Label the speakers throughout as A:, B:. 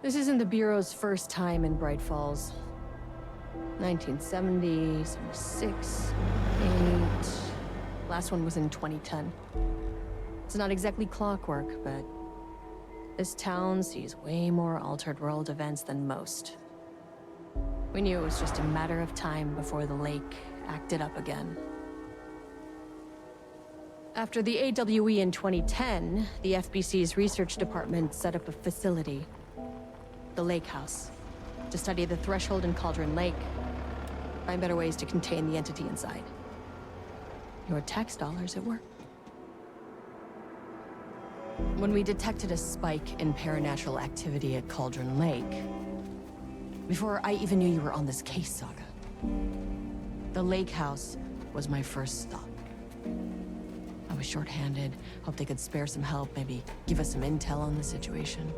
A: This isn't the Bureau's first time in Bright Falls. 1970, 76, 8... Last one was in 2010. It's not exactly clockwork, but this town sees way more altered world events than most. We knew it was just a matter of time before the lake acted up again. After the AWE in 2010, the FBC's research department set up a facility, the Lake House, to study the threshold in Cauldron Lake, find better ways to contain the entity inside. Your tax dollars at work. When we detected a spike in paranatural activity at Cauldron Lake, before I even knew you were on this case, Saga, the Lake House was my first stop. I was short-handed, hoped they could spare some help, maybe give us some intel on the situation.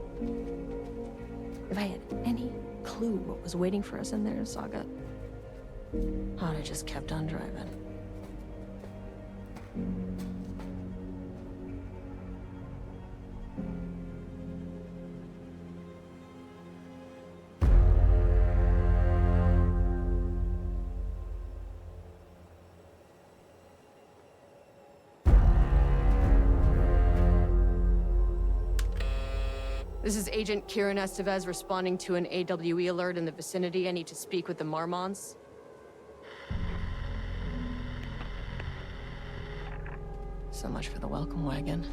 A: If I had any clue what was waiting for us in there, Saga, I'd have just kept on driving. This is Agent Kieran Estevez responding to an AWE alert in the vicinity. I need to speak with the Marmons. So much for the welcome wagon.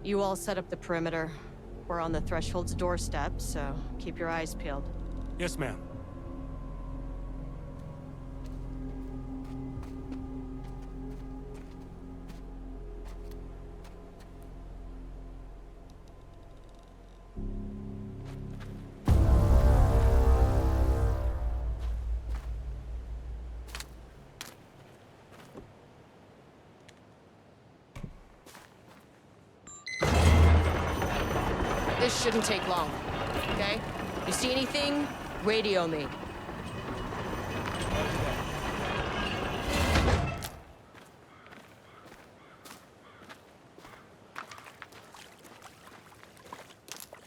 A: You all set up the perimeter. We're on the Threshold's doorstep, so keep your eyes peeled.
B: Yes, ma'am.
A: This shouldn't take long, okay? You see anything, radio me.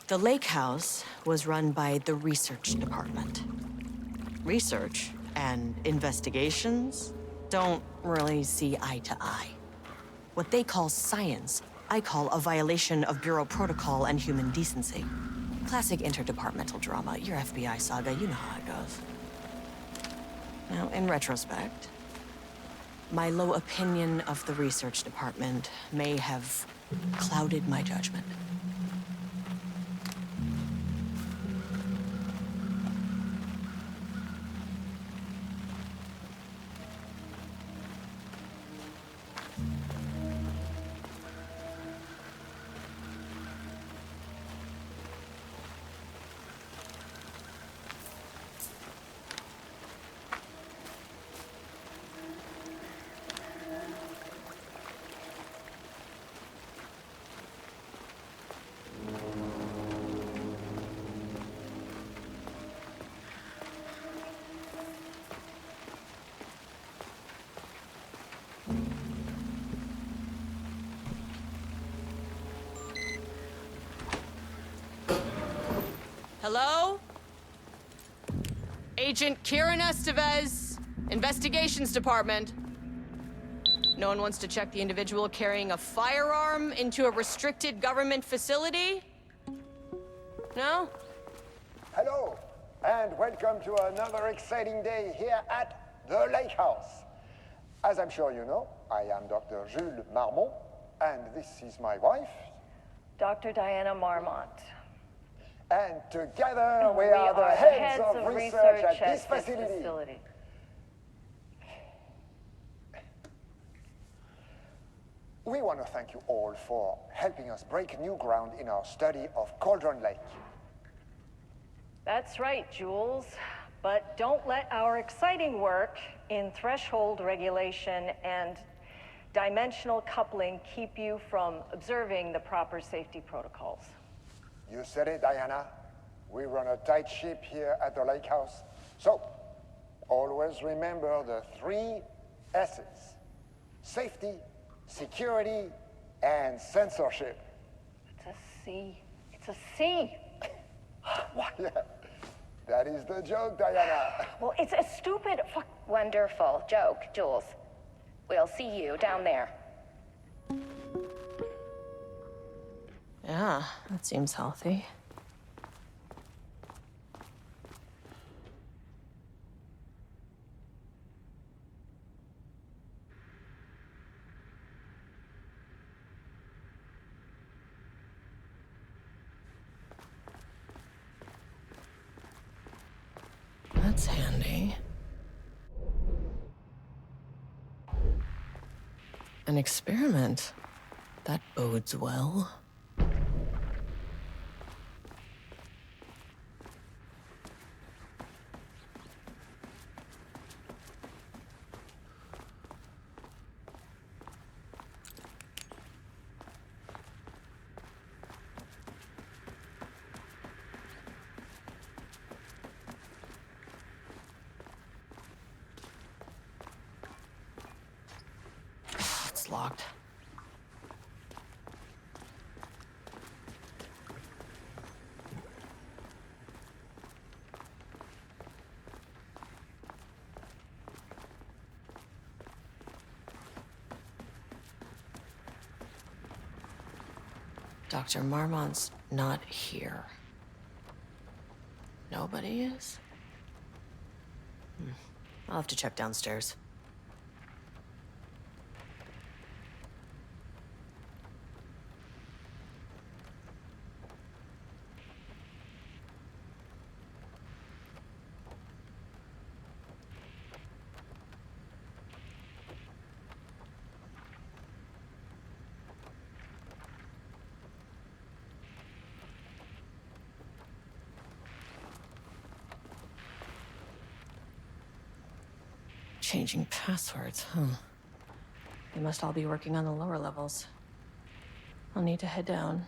A: The Lake House was run by the research department. Research and investigations don't really see eye to eye. What they call science, I call a violation of Bureau protocol and human decency. Classic interdepartmental drama. Your FBI saga, you know how it goes. Now, in retrospect, my low opinion of the research department may have clouded my judgment. Hello? Agent Kieran Estevez, Investigations Department. No one wants to check the individual carrying a firearm into a restricted government facility? No?
C: Hello, and welcome to another exciting day here at the Lake House. As I'm sure you know, I am Dr. Jules Marmont, and this is my wife,
D: Dr. Diana Marmont.
C: And together we are the heads of research at this facility. We want to thank you all for helping us break new ground in our study of Cauldron Lake.
D: That's right, Jules. But don't let our exciting work in threshold regulation and dimensional coupling keep you from observing the proper safety protocols.
C: You said it, Diana. We run a tight ship here at the Lake House. So, always remember the 3 S's. safety, security, and censorship.
D: It's a C. It's a C.
C: Yeah, that is the joke, Diana.
D: Well, it's a stupid fuck.
B: Wonderful joke, Jules. We'll see you down there.
A: Yeah, that seems healthy. That's handy. An experiment. That bodes well. It's locked. Dr. Marmont's not here. Nobody is? I'll have to check downstairs. Changing passwords, huh? They must all be working on the lower levels. I'll need to head down.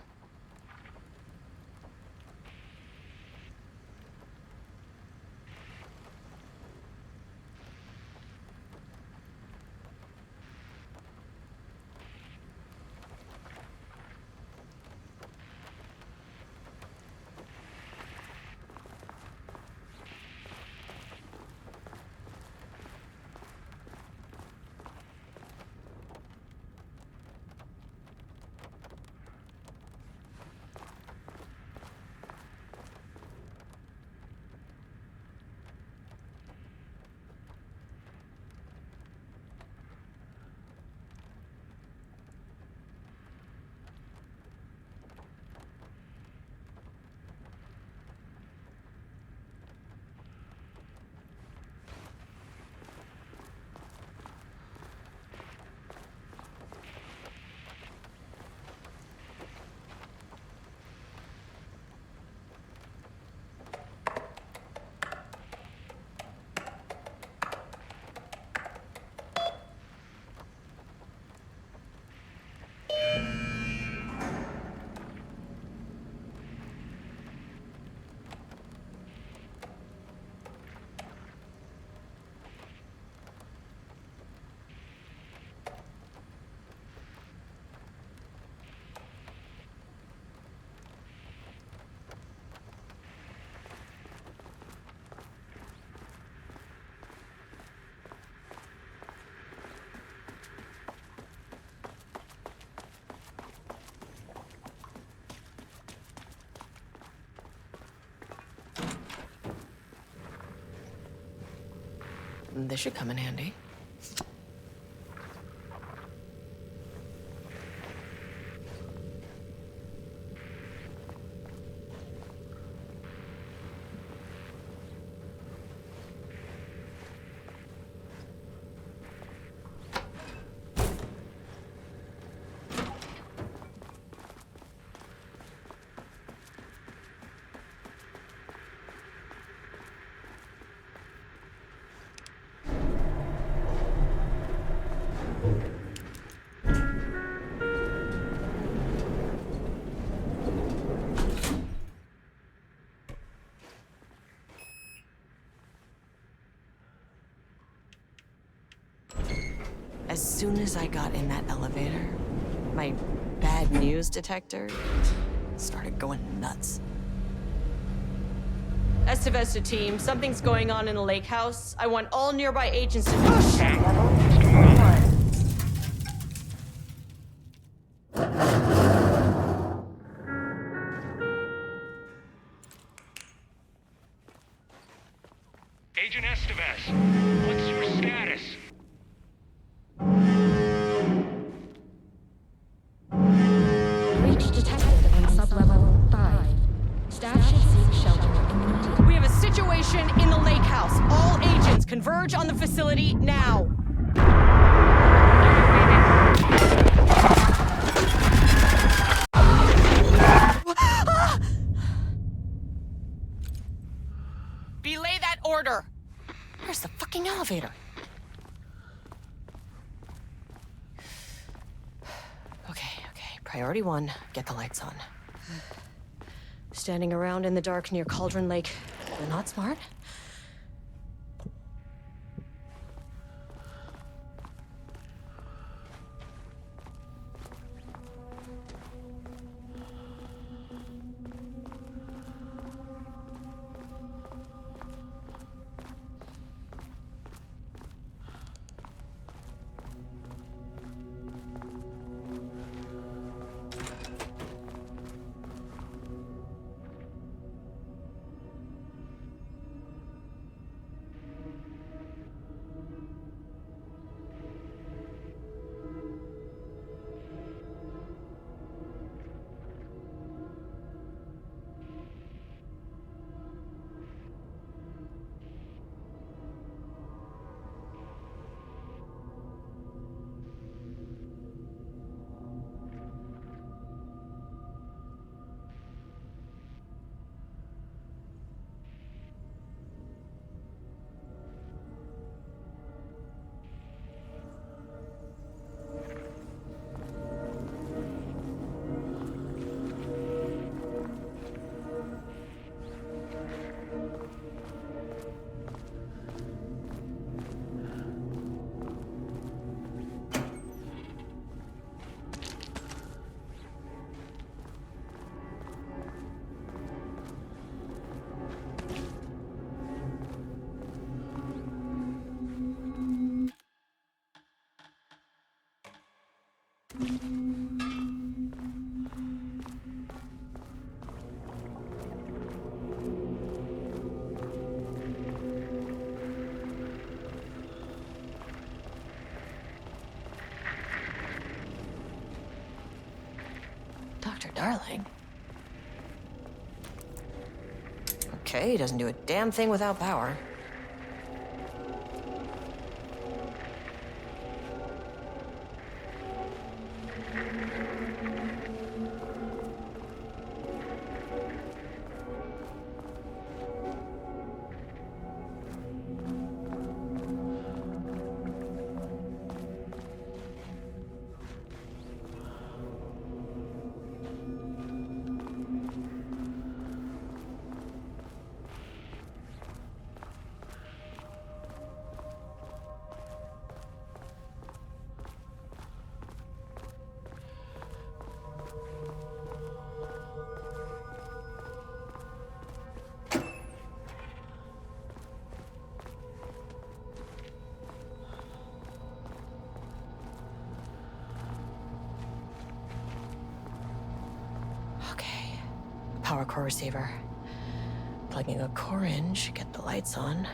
A: This should come in handy. soon as I got in that elevator, my bad news detector started going nuts. Estevesta team, something's going on in the lake house. I want all nearby agents to... Oh, shit!
E: Agent Estevez, what's your status?
F: Breach detected in sublevel 5. Staff should seek shelter immediately.
A: We have a situation in the lake house. All agents converge on the facility now. Belay that order. Where's the fucking elevator? Okay. Priority 1, get the lights on. Standing around in the dark near Cauldron Lake, not smart. Dr. Darling. Okay, he doesn't do a damn thing without power. Power core receiver. Plugging a core in should get the lights on.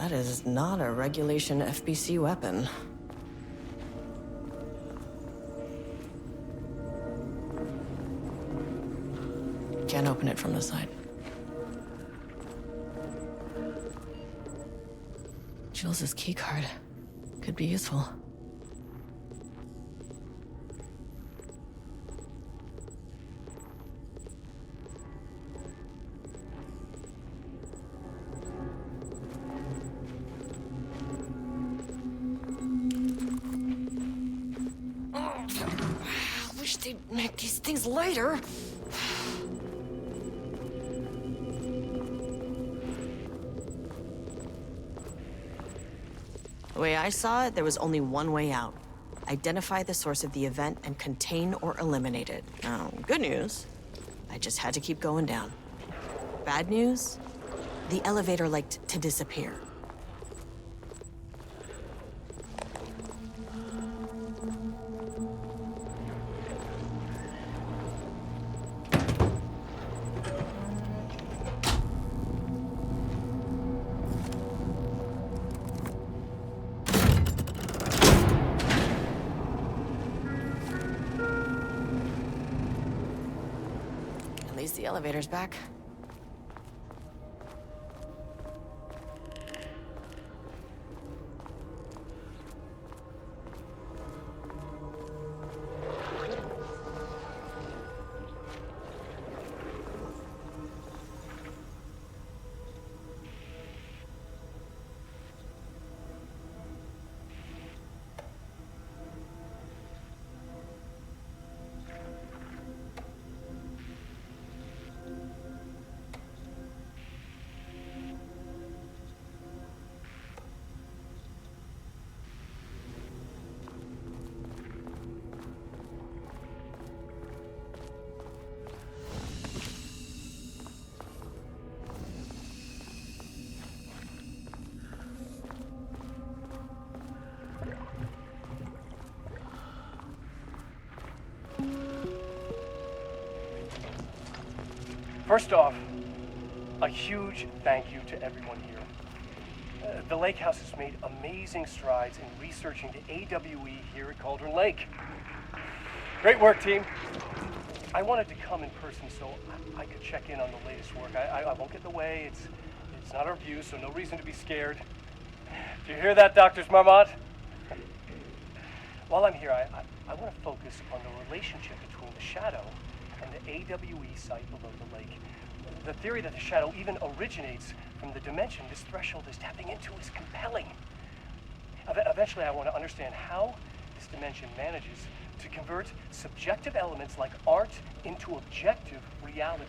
A: That is not a regulation FBC weapon. Can't open it from the side. Jules' keycard could be useful. I wish they'd make these things lighter. The way I saw it, there was only one way out. Identify the source of the event and contain or eliminate it. Now, good news, I just had to keep going down. Bad news, the elevator liked to disappear. At least the elevator's back.
G: First off, a huge thank you to everyone here. The Lake House has made amazing strides in researching the AWE here at Cauldron Lake. Great work, team. I wanted to come in person so I could check in on the latest work. I won't get in the way. It's not our view, so no reason to be scared. Do you hear that, Dr. Marmot? While I'm here, I want to focus on the relationship between the Shadow and the AWE site below the lake. The theory that the Shadow even originates from the dimension this threshold is tapping into is compelling. Eventually, I want to understand how this dimension manages to convert subjective elements like art into objective reality.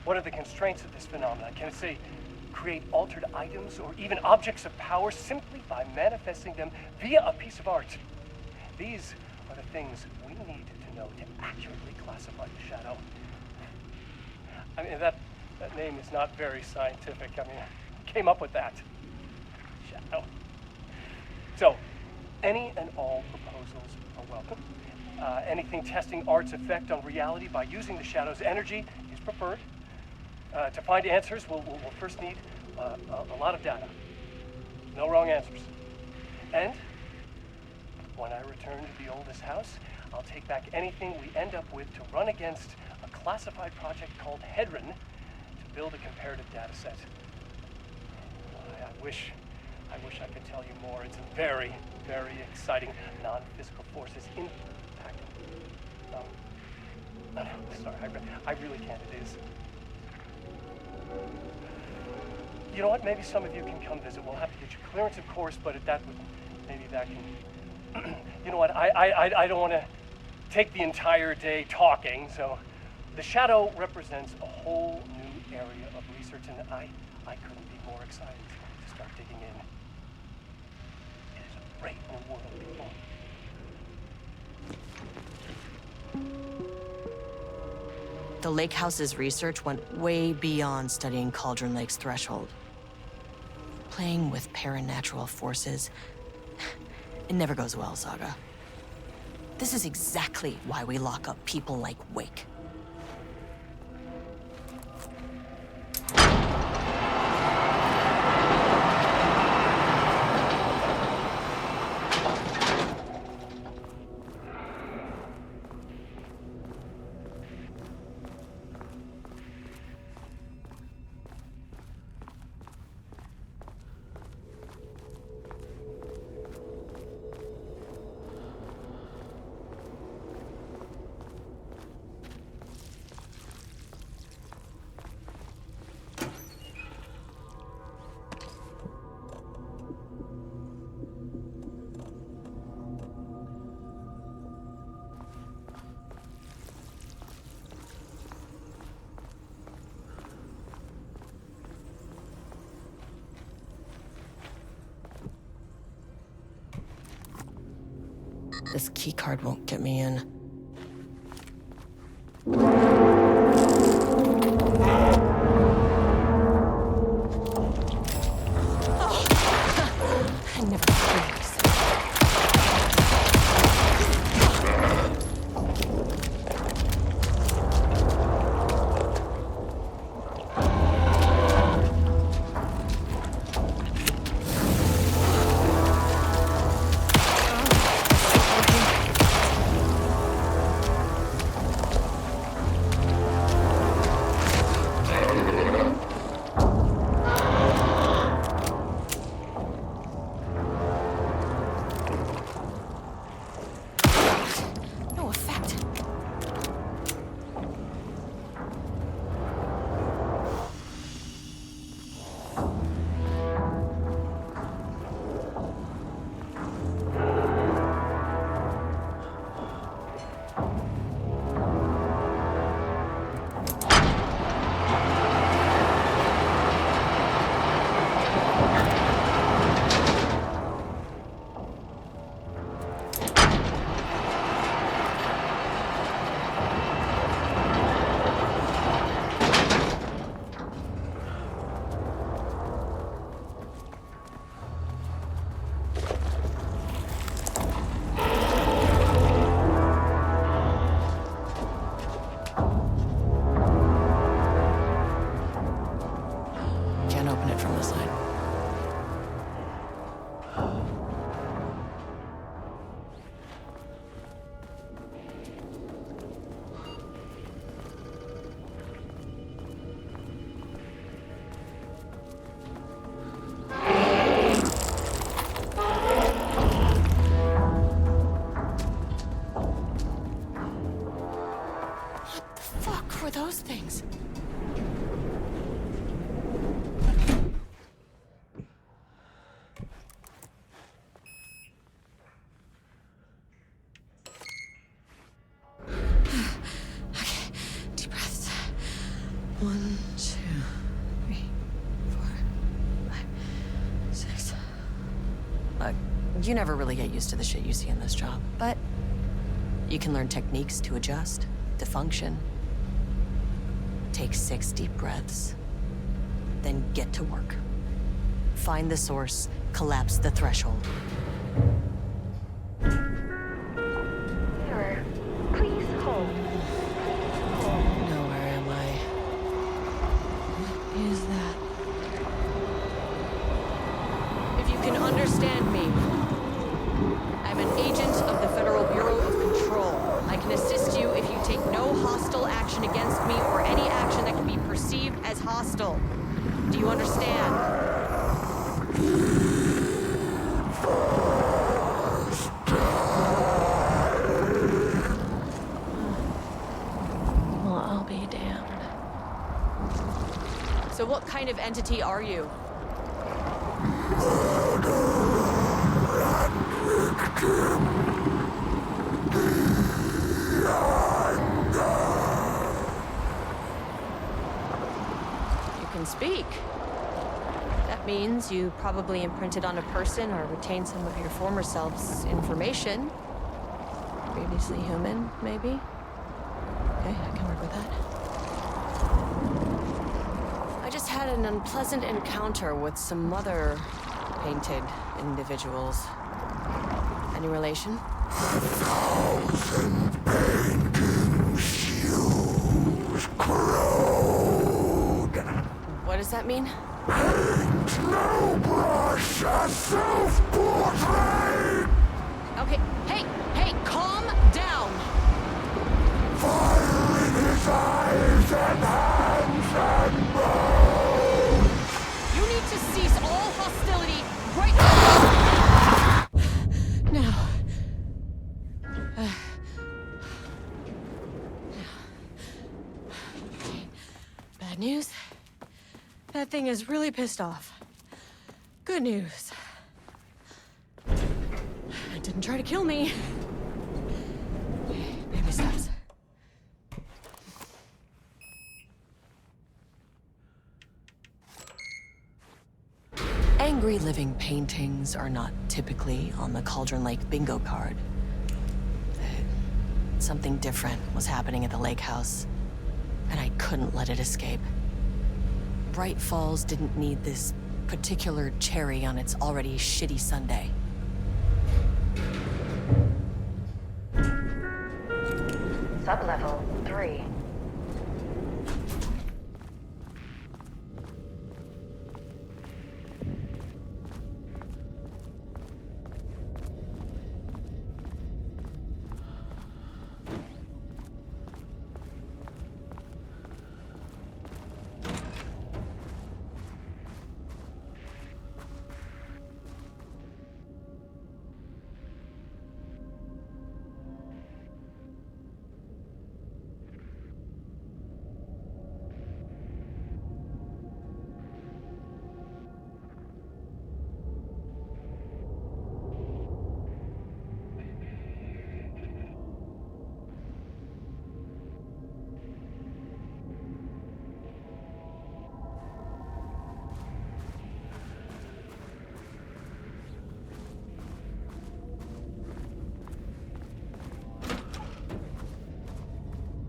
G: What are the constraints of this phenomenon? Can it, say, create altered items or even objects of power simply by manifesting them via a piece of art? These are the things we need to know to accurately classify the Shadow. I mean, that name is not very scientific. I mean, who came up with that? Shadow. So, any and all proposals are welcome. Anything testing art's effect on reality by using the Shadow's energy is preferred. To find answers, we'll first need a lot of data. No wrong answers. And when I return to the oldest house, I'll take back anything we end up with to run against a classified project called Hedron to build a comparative data set. I wish I could tell you more. It's a very, very exciting non-physical forces impact. Sorry, I really can't. It is. You know what? Maybe some of you can come visit. We'll have to get you clearance, of course, but maybe that can. You know what? I don't want to take the entire day talking. So, the Shadow represents a whole new area of research, and I couldn't be more excited to start digging in. It is a great new world, people.
A: The Lake House's research went way beyond studying Cauldron Lake's threshold. Playing with paranatural forces, it never goes well, Saga. This is exactly why we lock up people like Wake. This keycard won't get me in. I never figured this. No effect. Can't open it from the side. What the fuck were those things? Deep breaths. 1, 2, 3, 4, 5, 6. Look, you never really get used to the shit you see in this job, but you can learn techniques to adjust, to function. Take 6 deep breaths, then get to work. Find the source, collapse the threshold.
B: Mirror, please hold.
A: Now, where am I? What is that? If you can understand me, I'm an agent of the Federal Bureau of Control. I can assist you if you take no hostile action against me or any action that can be perceived as hostile. Do you understand? Well, I'll be damned. So what kind of entity are you? You can speak. That means you probably imprinted on a person or retained some of your former self's information. Previously human, maybe? Okay, I can work with that. I just had an unpleasant encounter with some other painted individuals. Any relation? What does that mean? Okay, hey, calm down! You need to cease all hostility right now! Now. Bad news? That thing is really pissed off. Good news. It didn't try to kill me. Baby steps. Angry living paintings are not typically on the Cauldron Lake bingo card. Something different was happening at the lake house, and I couldn't let it escape. Bright Falls didn't need this particular cherry on its already shitty sundae.
B: Sublevel 3.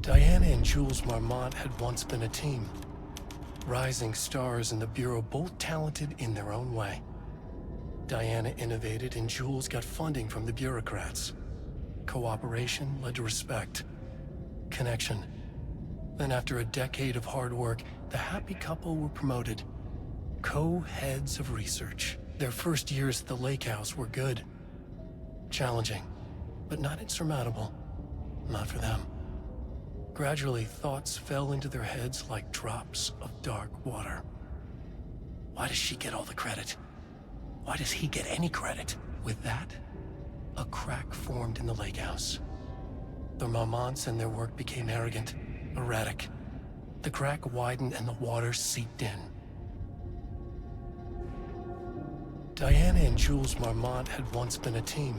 G: Diana and Jules Marmont had once been a team. Rising stars in the Bureau, both talented in their own way. Diana innovated and Jules got funding from the bureaucrats. Cooperation led to respect. Connection. Then after a decade of hard work, the happy couple were promoted. Co-heads of research. Their first years at the lake house were good. Challenging, but not insurmountable. Not for them. Gradually, thoughts fell into their heads like drops of dark water. Why does she get all the credit? Why does he get any credit? With that, a crack formed in the lake house. The Marmonts and their work became arrogant, erratic. The crack widened and the water seeped in. Diana and Jules Marmont had once been a team.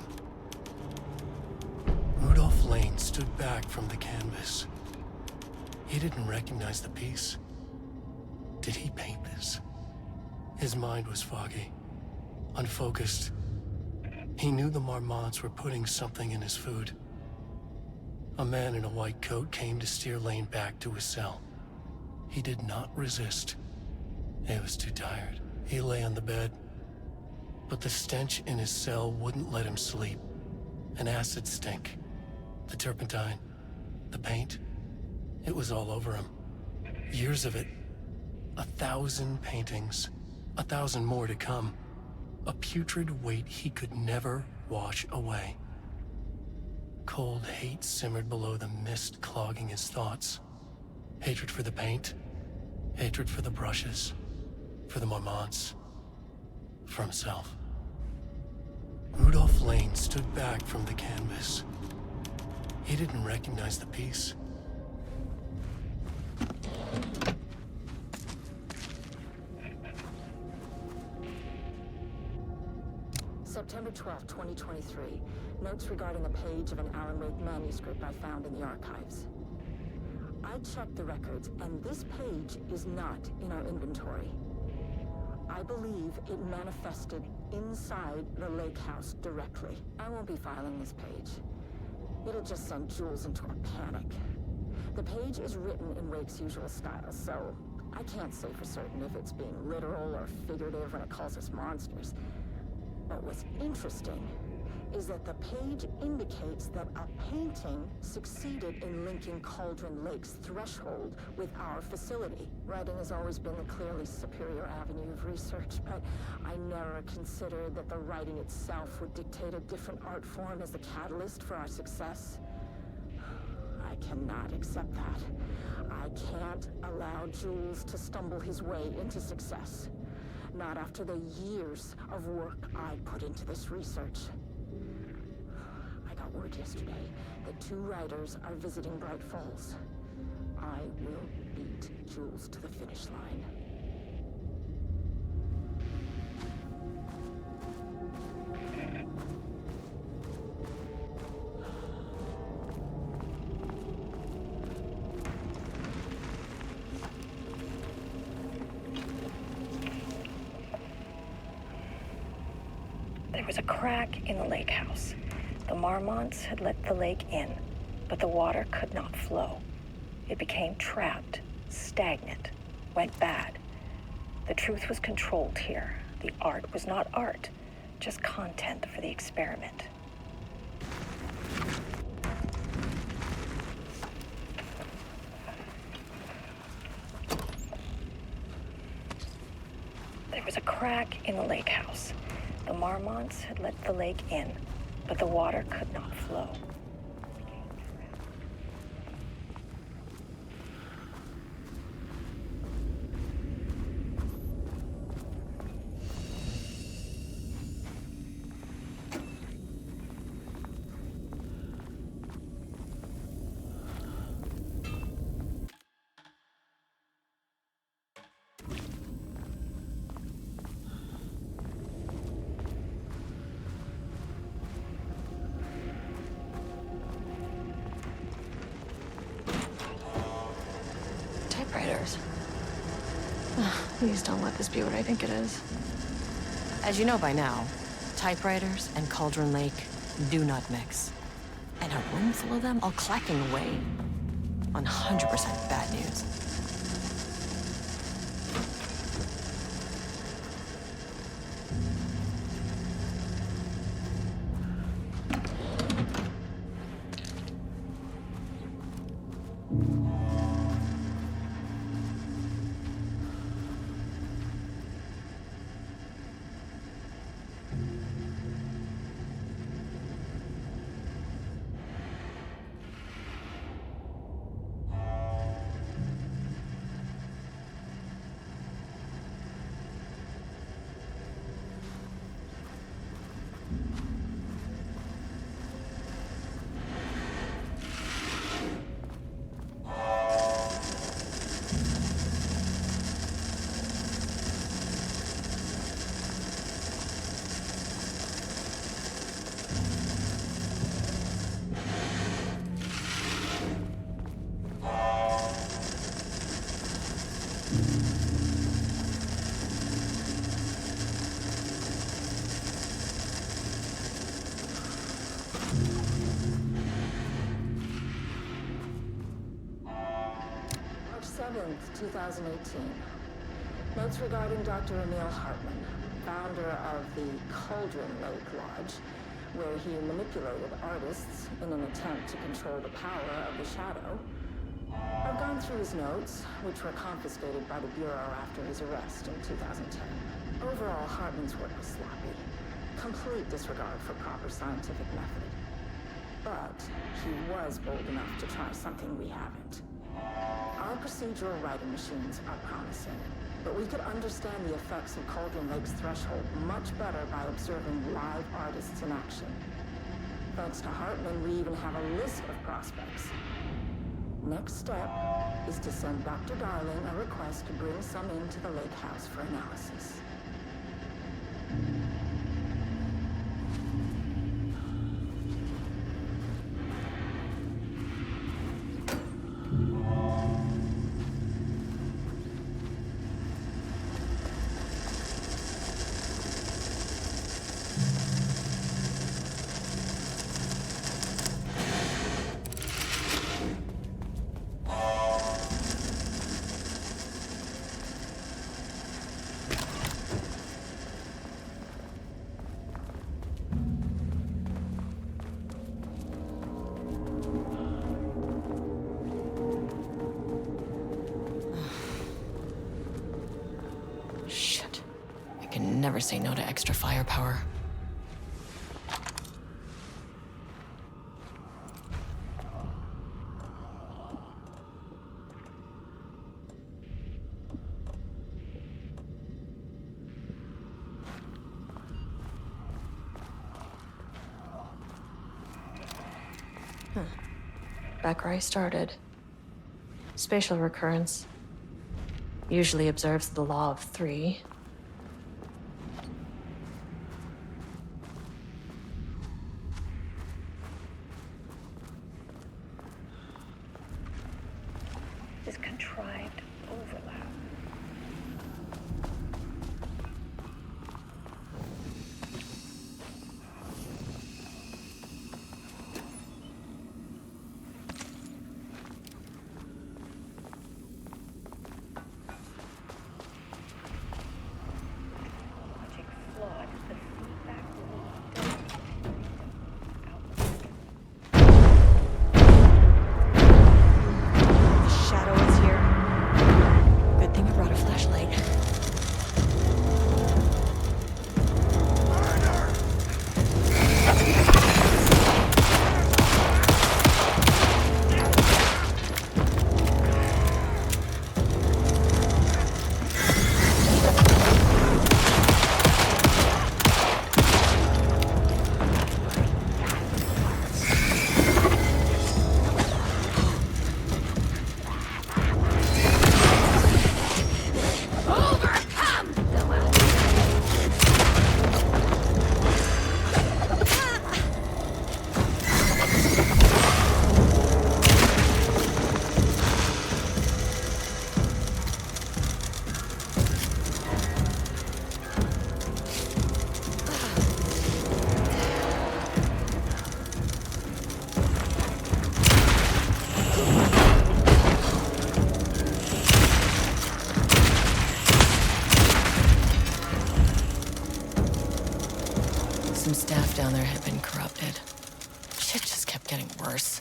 G: Rudolph Lane stood back from the canvas. He didn't recognize the piece. Did he paint this? His mind was foggy, unfocused. He knew the Marmonts were putting something in his food. A man in a white coat came to steer Lane back to his cell. He did not resist. He was too tired. He lay on the bed, but the stench in his cell wouldn't let him sleep. An acid stink. The turpentine. The paint. It was all over him. Years of it. 1,000 paintings. 1,000 more to come. A putrid weight he could never wash away. Cold hate simmered below the mist clogging his thoughts. Hatred for the paint. Hatred for the brushes. For the Marmonts. For himself. Rudolph Lane stood back from the canvas. He didn't recognize the piece.
F: September 12, 2023. Notes regarding a page of an Alan Wake manuscript I found in the archives. I checked the records, and this page is not in our inventory. I believe it manifested inside the lake house directly. I won't be filing this page. It'll just send Jules into a panic. The page is written in Wake's usual style, so I can't say for certain if it's being literal or figurative when it calls us monsters. But what's interesting is that the page indicates that a painting succeeded in linking Cauldron Lake's threshold with our facility. Writing has always been the clearly superior avenue of research, but I never considered that the writing itself would dictate a different art form as the catalyst for our success. I cannot accept that. I can't allow Jules to stumble his way into success. Not after the years of work I put into this research. I got word yesterday that 2 writers are visiting Bright Falls. I will beat Jules to the finish line.
D: There was a crack in the lake house. The Marmonts had let the lake in. but the water could not flow. It became trapped, stagnant, went bad. The truth was controlled here. The art was not art, just content for the experiment. There was a crack in the lake house. The Marmonts had let the lake in, but the water could not flow.
H: Typewriters. Please don't let this be what I think it is.
A: As you know by now, typewriters and Cauldron Lake do not mix. And a room full of them all clacking away? 100% bad news.
F: March 7th, 2018. Notes regarding Dr. Emil Hartman, founder of the Cauldron Lake Lodge, where he manipulated artists in an attempt to control the power of the Shadow. I've gone through his notes, which were confiscated by the Bureau after his arrest in 2010. Overall, Hartman's work was sloppy. Complete disregard for proper scientific method. But he was bold enough to try something we haven't. Our procedural writing machines are promising, but we could understand the effects of Cauldron Lake's threshold much better by observing live artists in action. Thanks to Hartman, we even have a list of prospects. Next step is to send Dr. Darling a request to bring some into the lake house for analysis.
A: Shit. I can never say no to extra firepower.
H: Back where I started. Spatial recurrence. Usually observes the law of 3.
D: This contrived overlap.
A: down there had been corrupted. Shit just kept getting worse.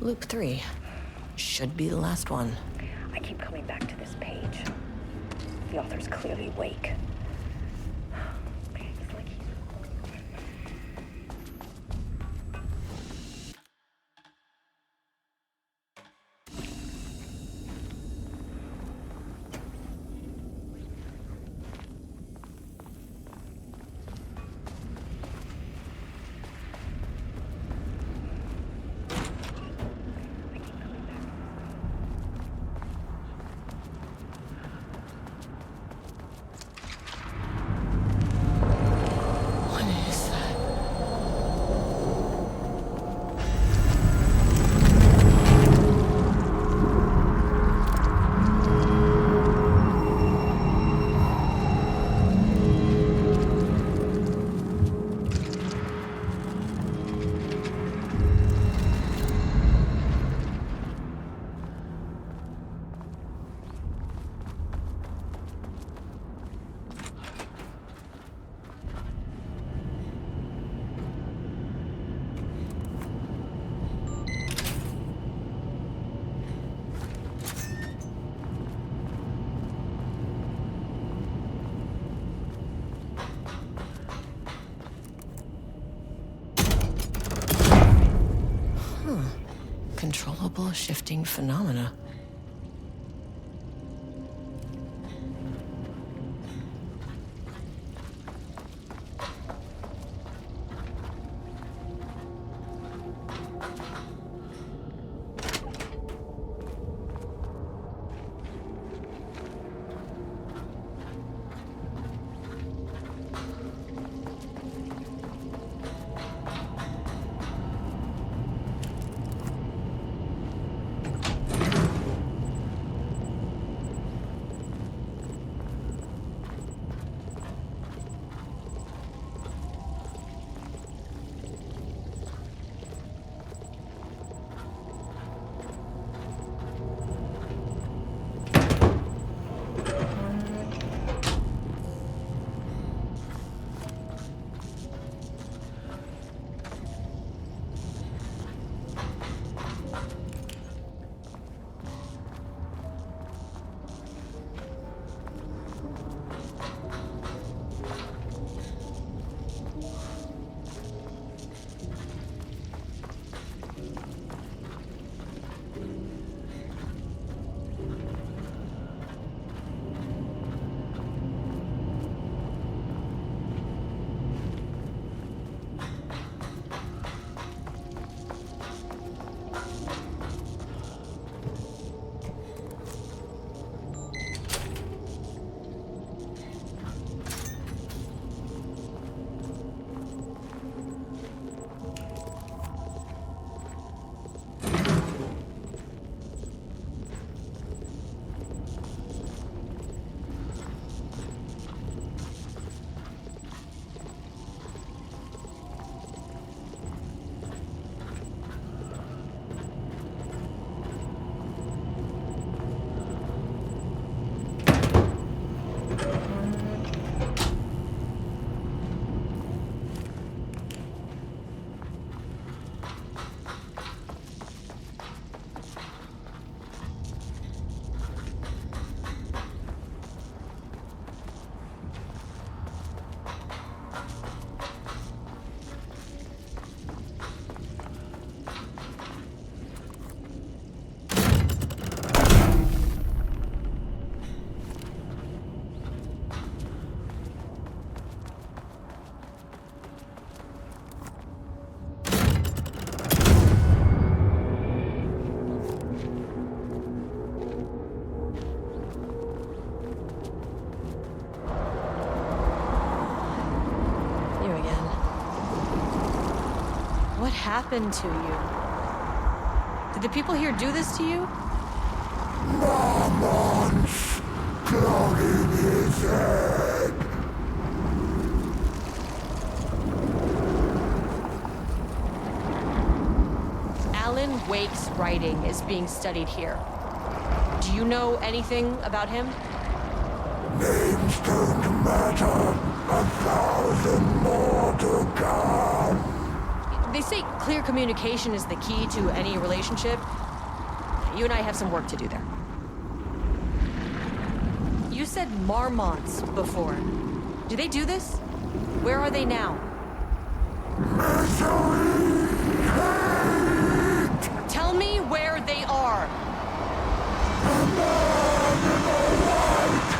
A: Loop 3. Should be the last one.
B: I keep coming back to this page. The author's clearly awake. It's like he's...
A: Controllable shifting phenomena.
H: What happened to you? Did the people here do this to you?
I: Marmon's clogging his head.
H: Alan Wake's writing is being studied here. Do you know anything about him?
I: Names don't matter. 1,000 more to come.
H: They say clear communication is the key to any relationship. You and I have some work to do there. You said Marmonts before. Do they do this? Where are they now?
I: Misery, hate.
H: Tell me where they are.
I: The man in the white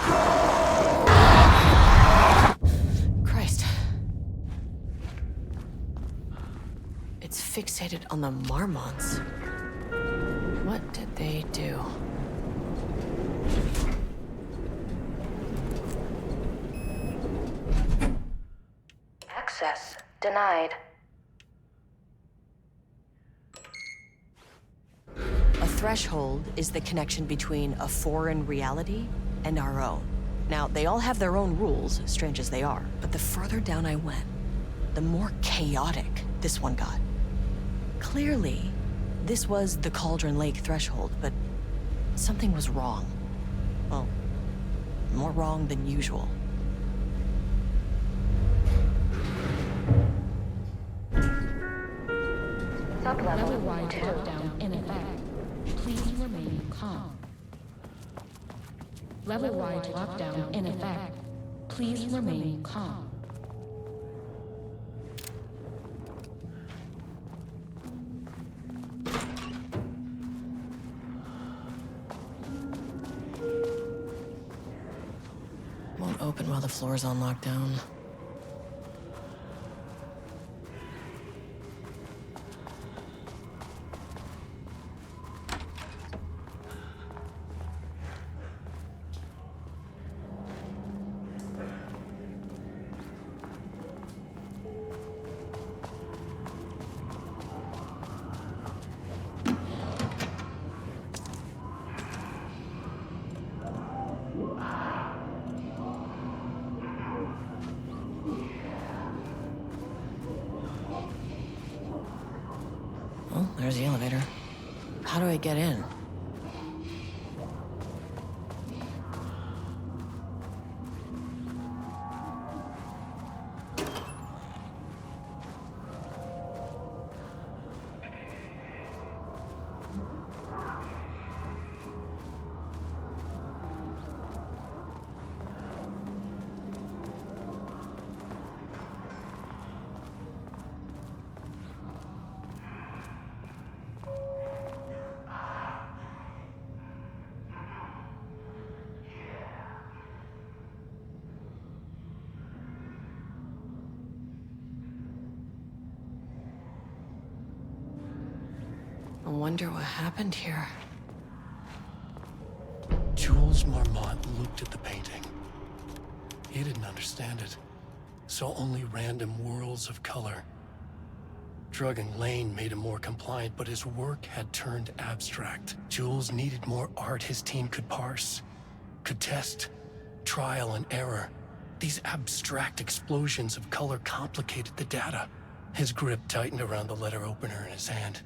I: coat.
H: Christ. It's fixated on the Marmonts. What did they do?
F: Access denied.
A: A threshold is the connection between a foreign reality and our own. Now, they all have their own rules, strange as they are, but the further down I went, the more chaotic this one got. Clearly, this was the Cauldron Lake threshold, but something was wrong. Well, more wrong than usual.
F: Level wide lockdown in effect. Please remain calm. Level wide lockdown in effect. Please remain calm.
A: Won't open while the floor's on lockdown. Well, there's the elevator. How do I get in? I wonder what happened here.
G: Jules Marmont looked at the painting. He didn't understand it. Saw only random whirls of color. Drugging Lane made him more compliant, but his work had turned abstract. Jules needed more art his team could parse, could test, trial and error. These abstract explosions of color complicated the data. His grip tightened around the letter opener in his hand.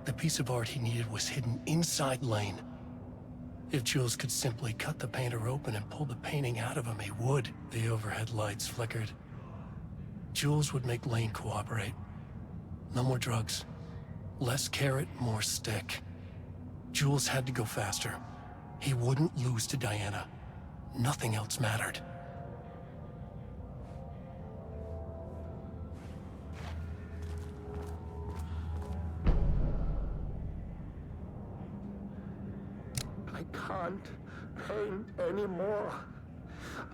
G: The piece of art he needed was hidden inside Lane. If Jules could simply cut the painter open and pull the painting out of him, he would. The overhead lights flickered. Jules would make Lane cooperate. No more drugs. Less carrot, more stick. Jules had to go faster. He wouldn't lose to Diana. Nothing else mattered.
I: I can't paint anymore.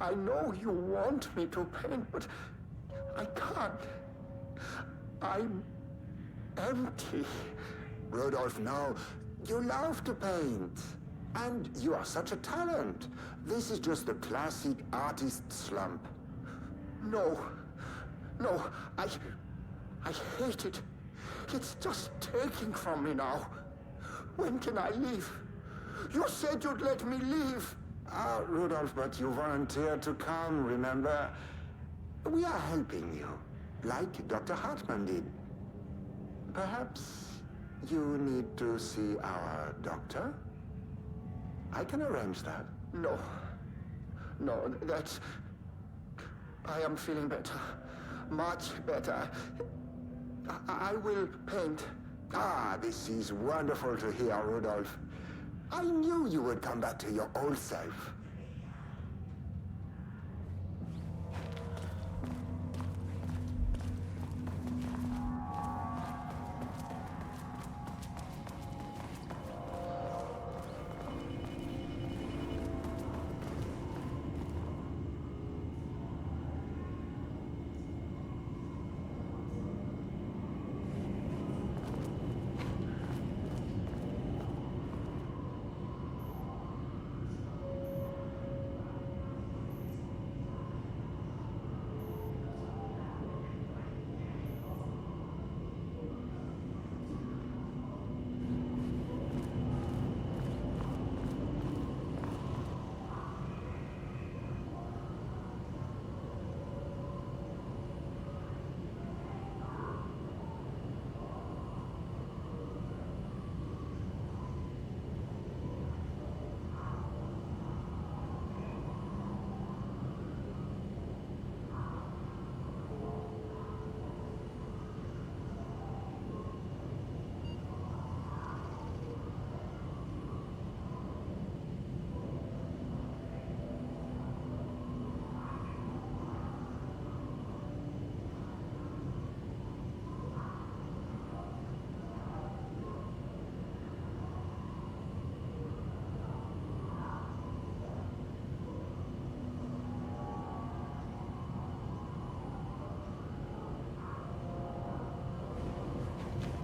I: I know you want me to paint, but I can't. I'm empty.
J: Rodolph, no. You love to paint. And you are such a talent. This is just the classic artist slump.
I: No. No, I hate it. It's just taking from me now. When can I leave? You said you'd let me leave.
J: Rudolph, but you volunteered to come, remember? We are helping you, like Dr. Hartman did. Perhaps you need to see our doctor? I can arrange that.
I: No. No, that's... I am feeling better. Much better. I will paint.
J: This is wonderful to hear, Rudolph. I knew you would come back to your old self.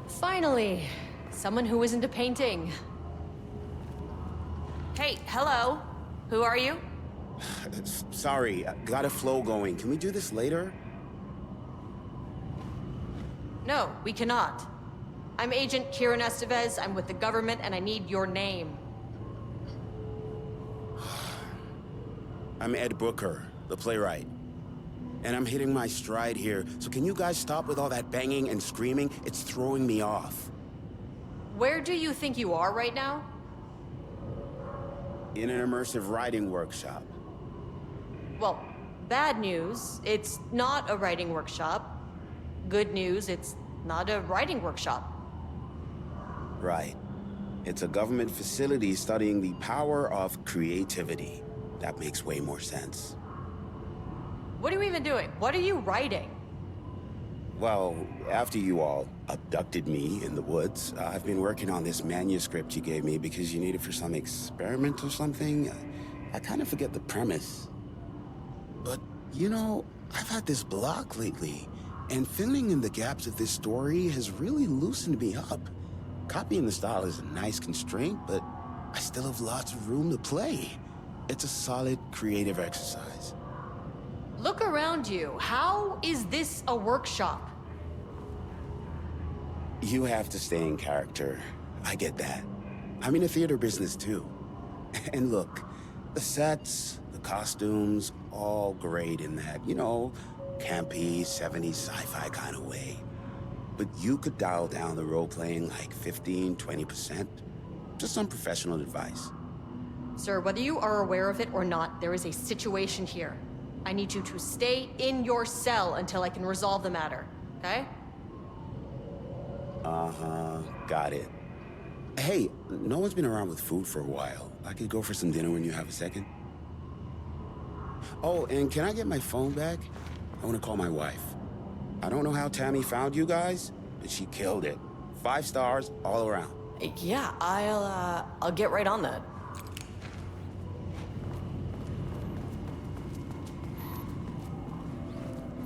H: Finally, someone who isn't a painting. Hey, hello. Who are you?
K: Sorry, got a flow going. Can we do this later?
H: No, we cannot. I'm Agent Kieran Estevez. I'm with the government, and I need your name.
K: I'm Ed Brooker, the playwright. And I'm hitting my stride here, so can you guys stop with all that banging and screaming? It's throwing me off.
H: Where do you think you are right now?
K: In an immersive writing workshop.
H: Well, bad news, it's not a writing workshop. Good news, it's not a writing workshop.
K: Right. It's a government facility studying the power of creativity. That makes way more sense.
H: What are you even doing? What are you writing?
K: Well, after you all abducted me in the woods, I've been working on this manuscript you gave me because you need it for some experiment or something. I kind of forget the premise. But, you know, I've had this block lately, and filling in the gaps of this story has really loosened me up. Copying the style is a nice constraint, but I still have lots of room to play. It's a solid creative exercise.
H: Look around you. How is this a workshop?
K: You have to stay in character. I get that. I'm in the theater business too. And look, the sets, the costumes, all great in that, you know, campy, 70s sci-fi kind of way. But you could dial down the role-playing like 15, 20%. Just some professional advice.
H: Sir, whether you are aware of it or not, there is a situation here. I need you to stay in your cell until I can resolve the matter, okay?
K: Uh-huh, got it. Hey, no one's been around with food for a while. I could go for some dinner when you have a second. Oh, and can I get my phone back? I want to call my wife. I don't know how Tammy found you guys, but she killed it. 5 stars all around.
A: Yeah, I'll get right on that.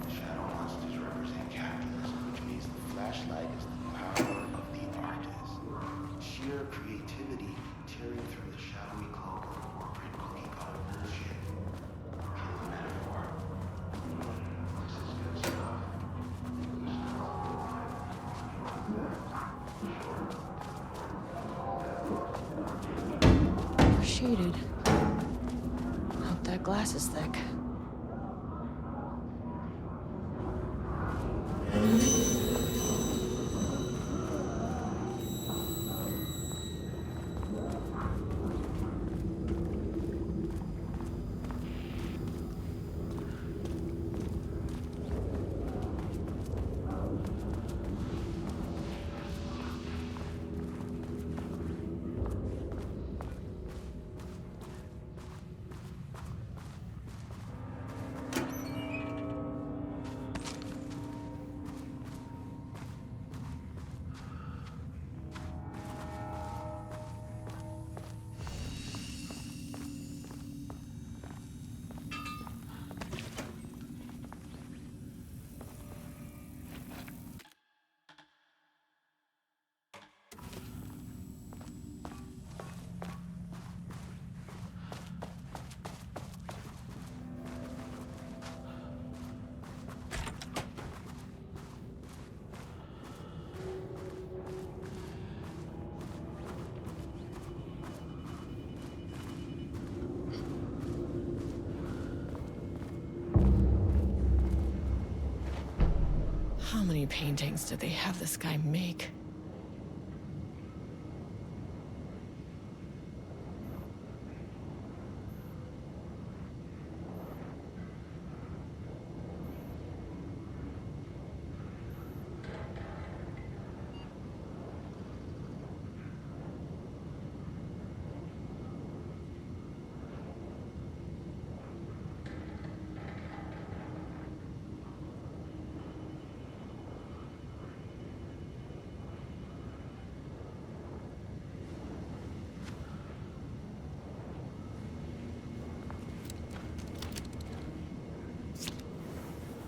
K: Shadow monsters represent capitalism, which means the flashlight is the power of the artist. Sheer creativity tearing through the shadowy cloak of corporate cookie-cutter bullshit. Kill the metaphor. This is good stuff.
H: cheated. Hope that glass is thick. How many paintings did they have this guy make?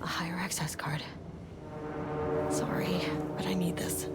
H: A higher access card. Sorry, but I need this.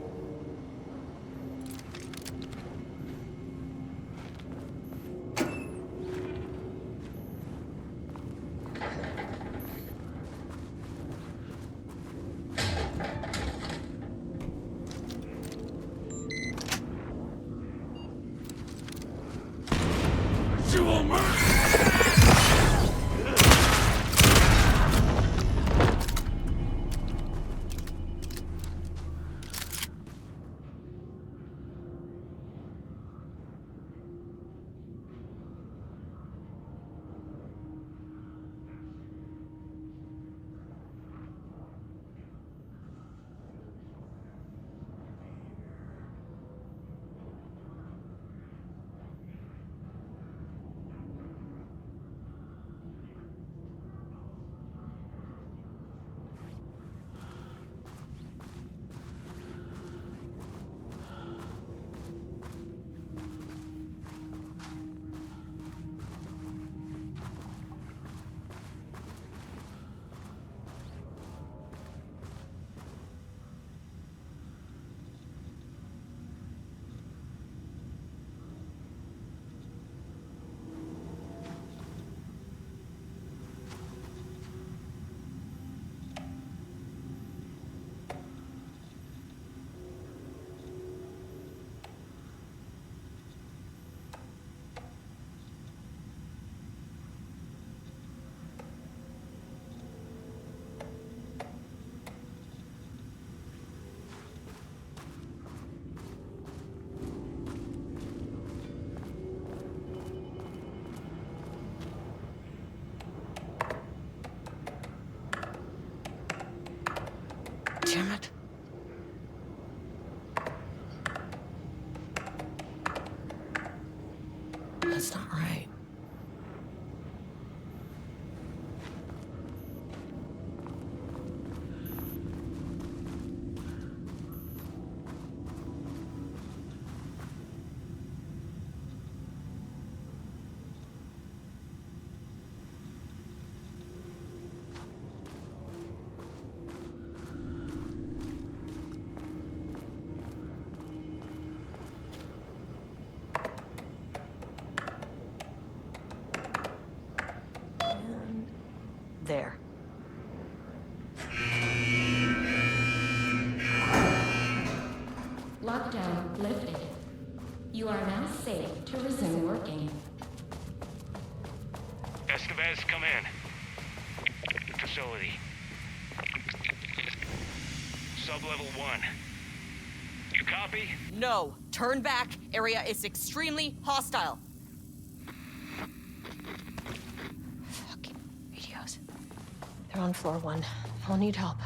H: Damn it. That's not right. There.
F: Lockdown lifted. You are now safe to resume working.
E: Estevez, come in. Facility. Sub-level 1. You copy?
H: No. Turn back. Area is extremely hostile. Fucking radios. They're on floor 1. I'll need help.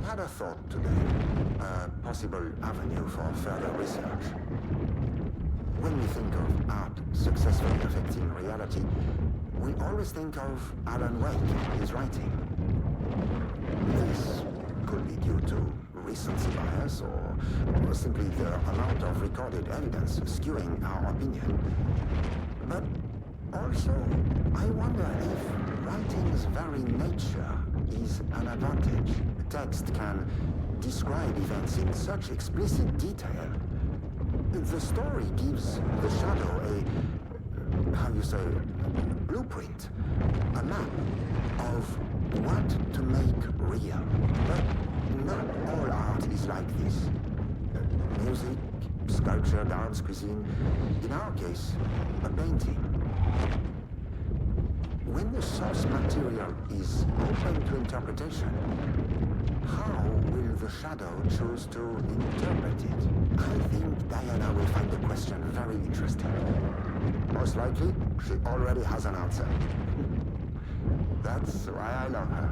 J: Had a thought today, a possible avenue for further research. When we think of art successfully affecting reality, we always think of Alan Wake and his writing. This could be due to recency bias or simply the amount of recorded evidence skewing our opinion. But also, I wonder if writing's very nature is an advantage. Text can describe events in such explicit detail. The story gives the shadow a, how you say, blueprint, a map of what to make real. But not all art is like this. Music, sculpture, dance, cuisine. In our case, a painting. When the source material is open to interpretation, how will the shadow choose to interpret it? I think Diana will find the question very interesting. Most likely, she already has an answer. That's why I love her.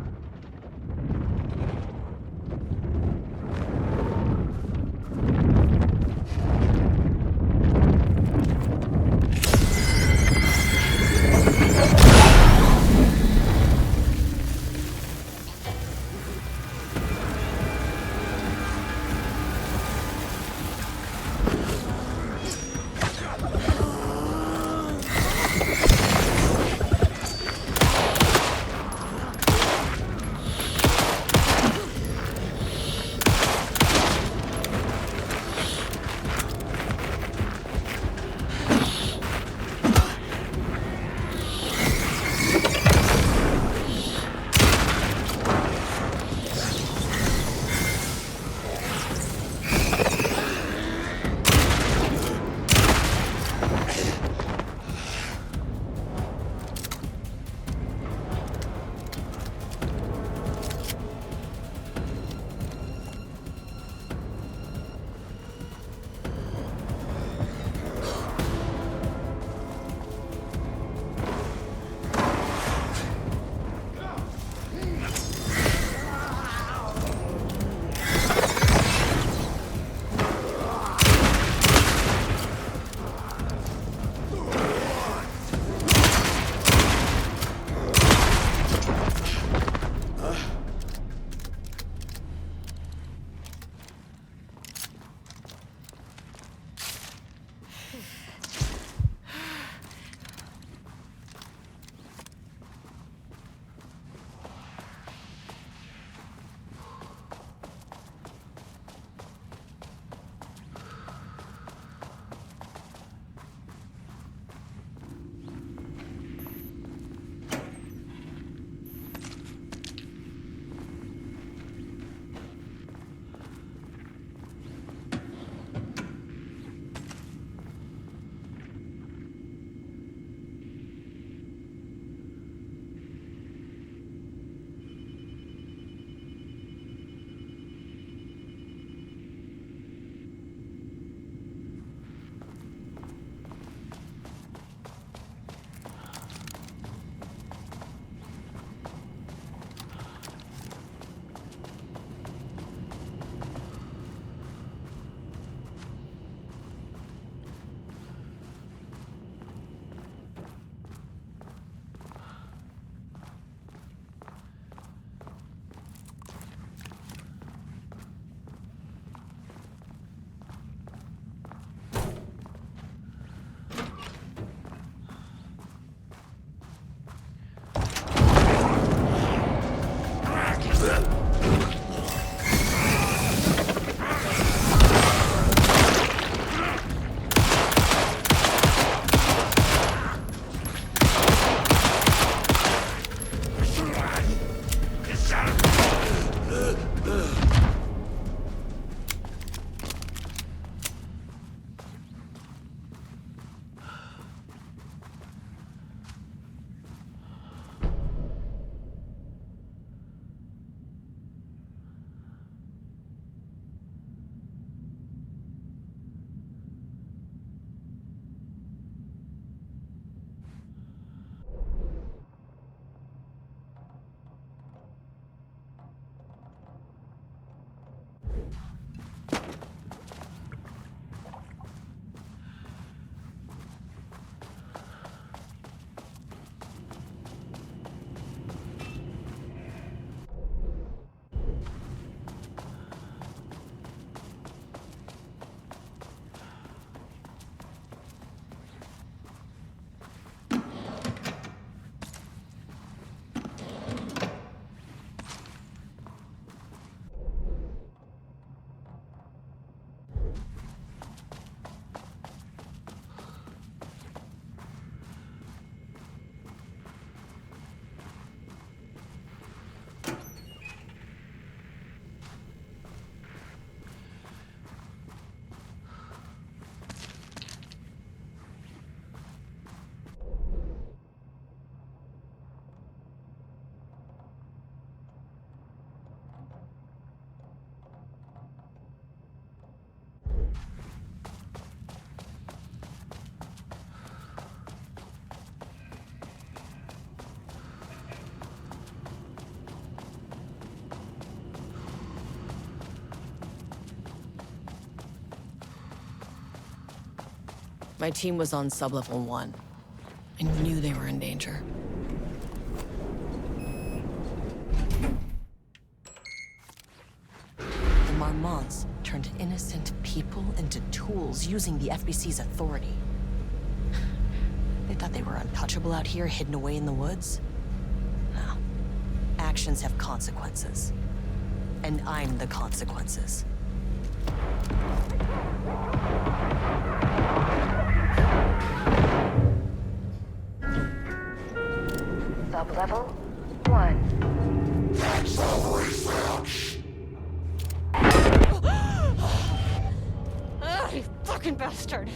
A: My team was on sublevel 1. I knew they were in danger. The Marmonts turned innocent people into tools using the FBC's authority. They thought they were untouchable out here, hidden away in the woods? No. Actions have consequences. And I'm the consequences.
B: Sublevel 1.
I: That's our research.
H: Ah, you fucking bastard!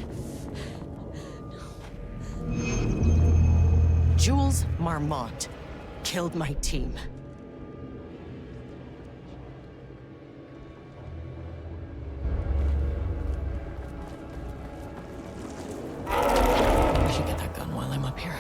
A: Jules Marmont killed my team. I should get that gun while I'm up here.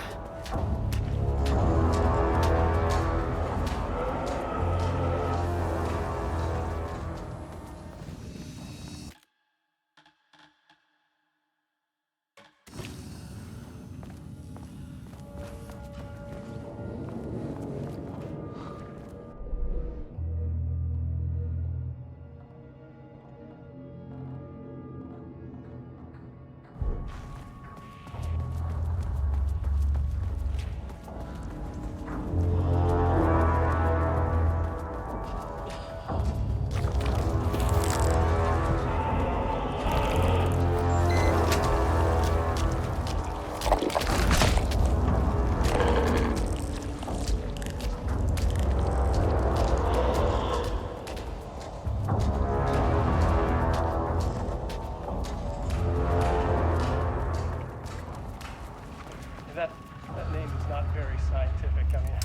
G: That name is not very scientific. I mean,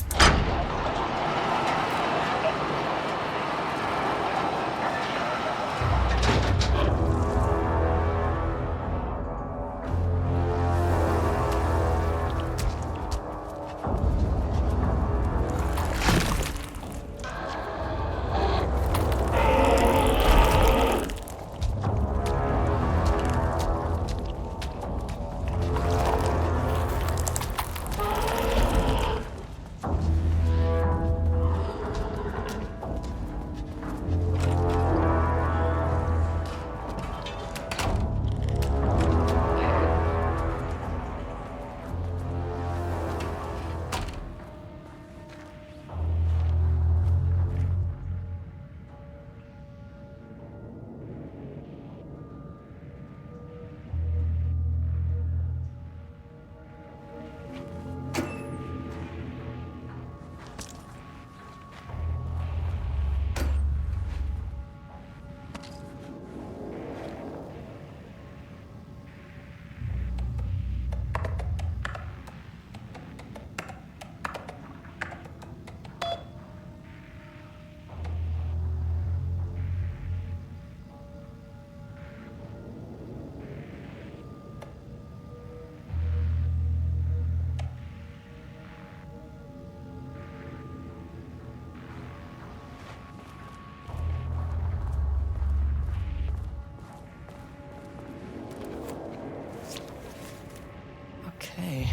A: Okay,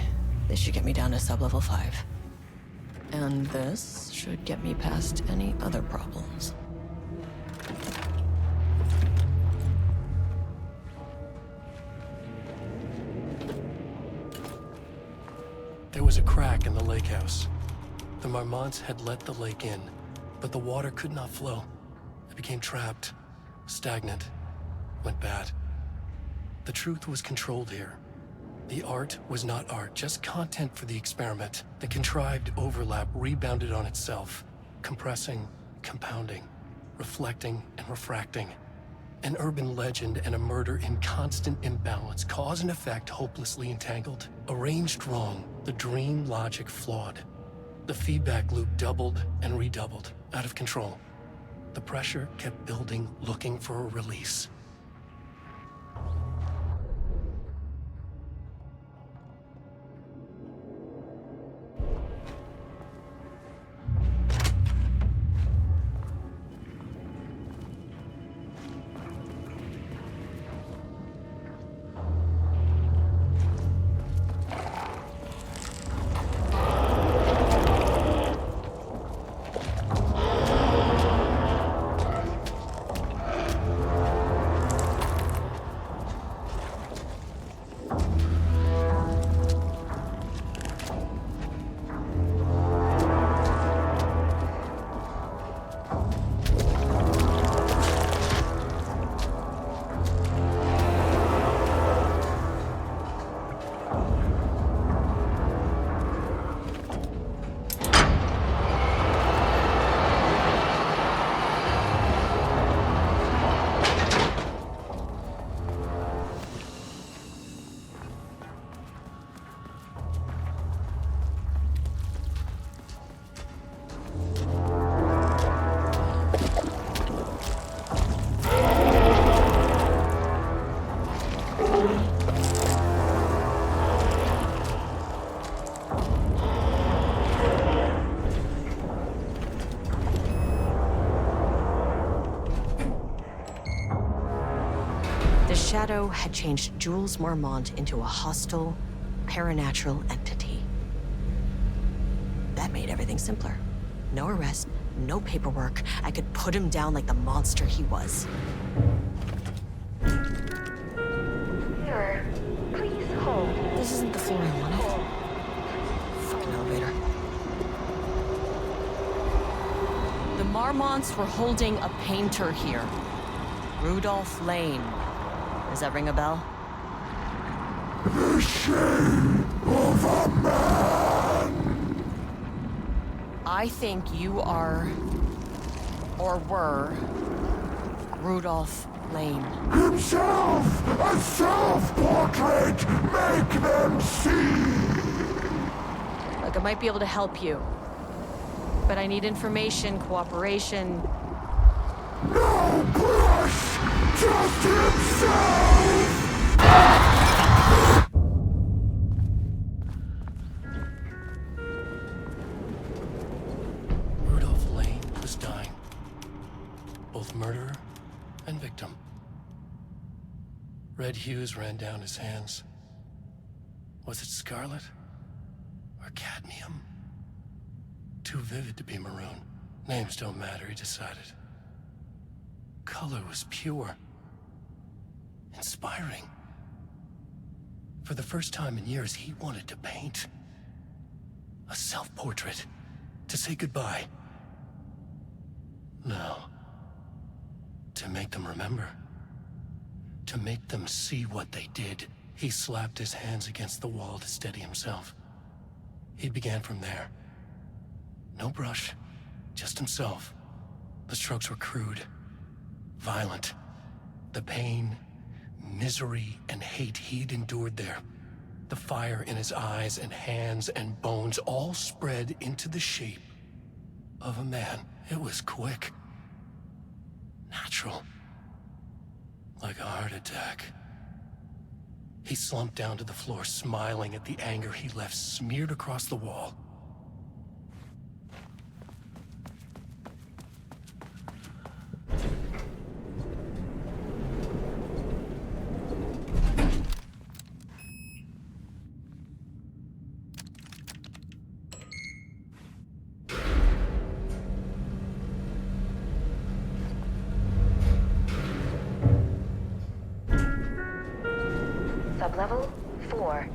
A: this should get me down to sublevel 5. And this should get me past any other problems.
G: there was a crack in the lake house. The Marmonts had let the lake in, but the water could not flow. It became trapped, stagnant, went bad. The truth was controlled here. The art was not art, just content for the experiment. The contrived overlap rebounded on itself, compressing, compounding, reflecting and refracting. An urban legend and a murder in constant imbalance, cause and effect hopelessly entangled. Arranged wrong, the dream logic flawed. The feedback loop doubled and redoubled, out of control. The pressure kept building, looking for a release.
A: Shadow had changed Jules Marmont into a hostile, paranatural entity. That made everything simpler. No arrest, no paperwork. I could put him down like the monster he was.
B: Sir, please hold.
A: This isn't the floor I wanted. Fucking elevator. The Marmonts were holding a painter here. Rudolph Lane. Does that ring a bell?
I: The shame of a man!
A: I think you are, or were, Rudolph Lane.
I: Himself! A self-portrait! Make them see!
A: Look, I might be able to help you. But I need information, cooperation.
I: No brush! Just himself!
G: Rudolph Lane was dying. Both murderer and victim. Red hues ran down his hands. Was it scarlet? Or cadmium? Too vivid to be maroon. Names don't matter, he decided. Color was pure. Inspiring. For the first time in years, he wanted to paint. A self-portrait. To say goodbye. No. To make them remember. To make them see what they did. He slapped his hands against the wall to steady himself. He began from there. No brush, just himself. The strokes were crude, violent. The pain, misery, and hate he'd endured there. The fire in his eyes and hands and bones all spread into the shape of a man. It was quick. Natural. Like a heart attack. He slumped down to the floor, smiling at the anger he left smeared across the wall.
B: Sublevel 4.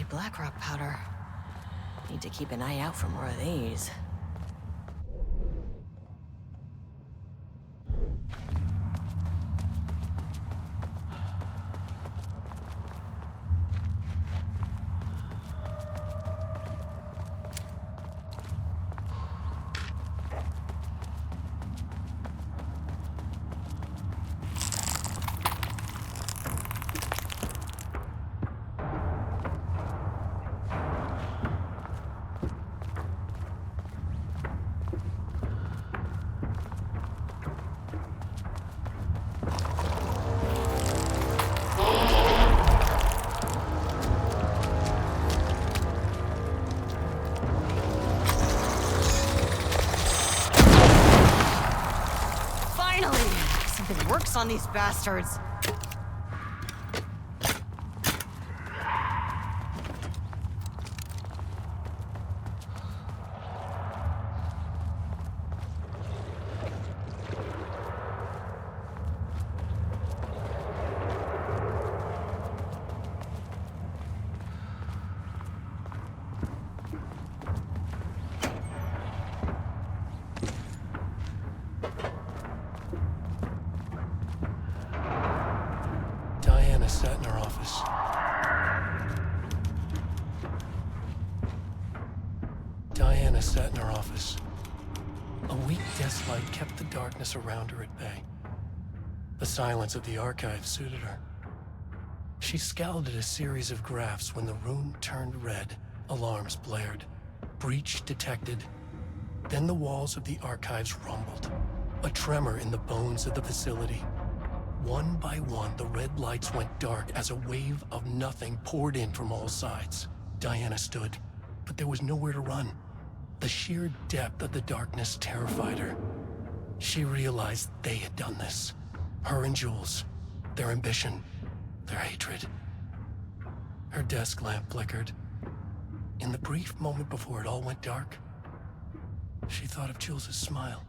A: Blackrock powder. Need to keep an eye out for more of these. works on these bastards.
G: Diana sat in her office. Diana sat in her office. A weak desk light kept the darkness around her at bay. The silence of the archive suited her. She scowled at a series of graphs when the room turned red. Alarms blared. Breach detected. Then the walls of the archives rumbled. A tremor in the bones of the facility. One by one, the red lights went dark as a wave of nothing poured in from all sides. Diana stood, but there was nowhere to run. The sheer depth of the darkness terrified her. She realized they had done this. Her and Jules. Their ambition. Their hatred. Her desk lamp flickered. In the brief moment before it all went dark, she thought of Jules' smile.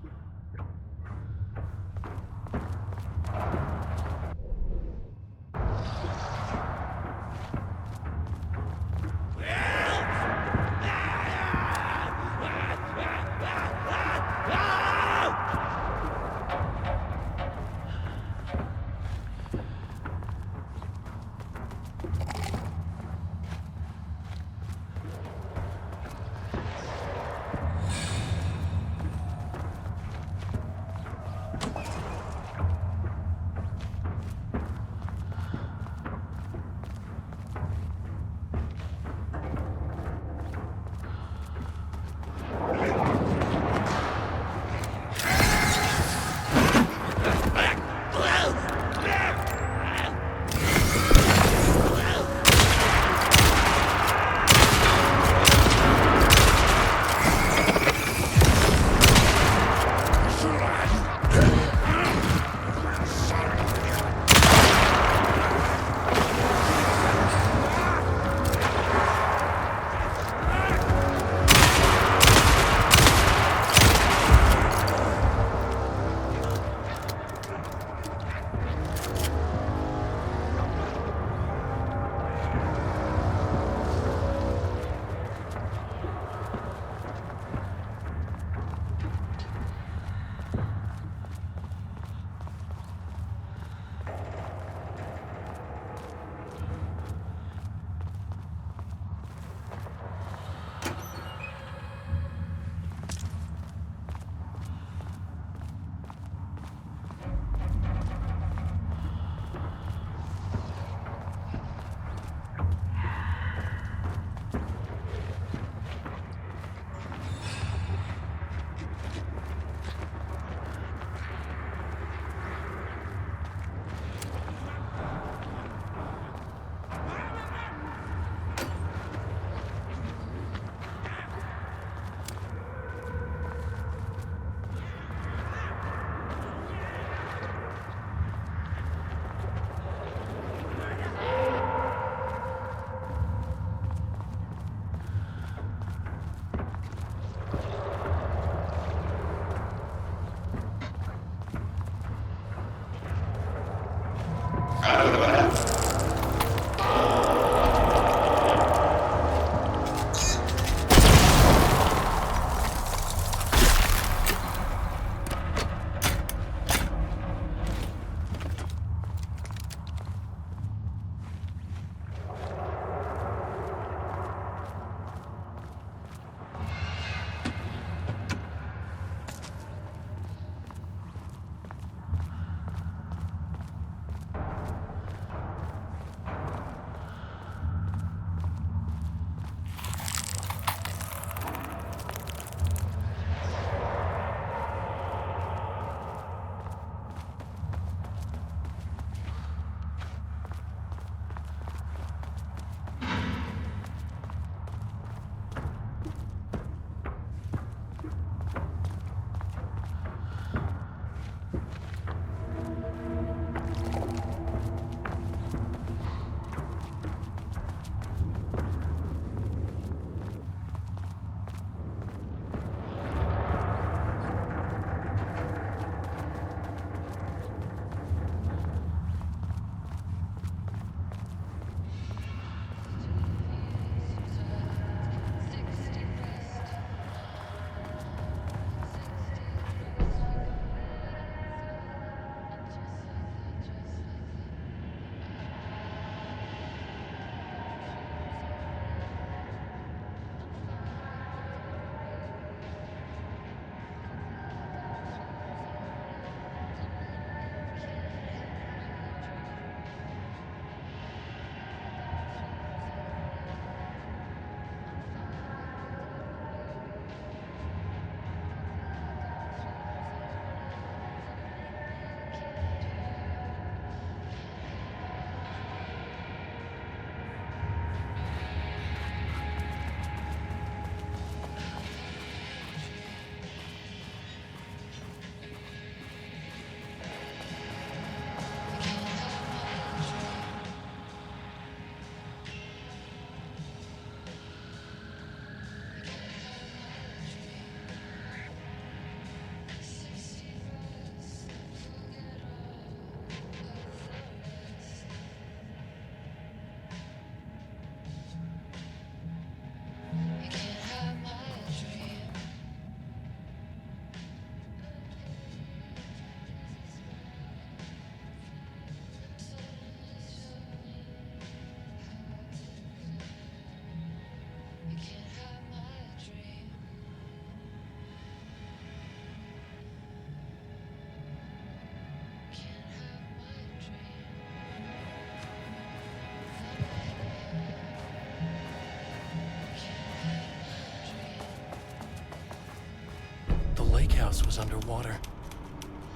G: lake house was underwater.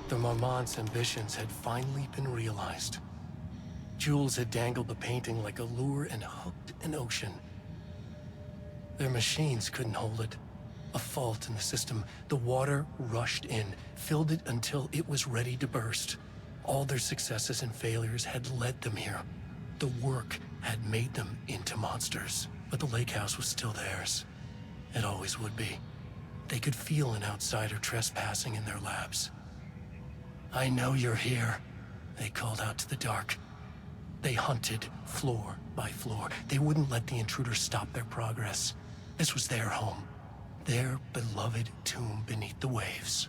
G: The Marmont's ambitions had finally been realized. Jules had dangled the painting like a lure and hooked an ocean. Their machines couldn't hold it. A fault in the system. The water rushed in, filled it until it was ready to burst. All their successes and failures had led them here. The work had made them into monsters. But the lake house was still theirs. It always would be. They could feel an outsider trespassing in their labs. "I know you're here," they called out to the dark. They hunted floor by floor. They wouldn't let the intruders stop their progress. This was their home. Their beloved tomb beneath the waves.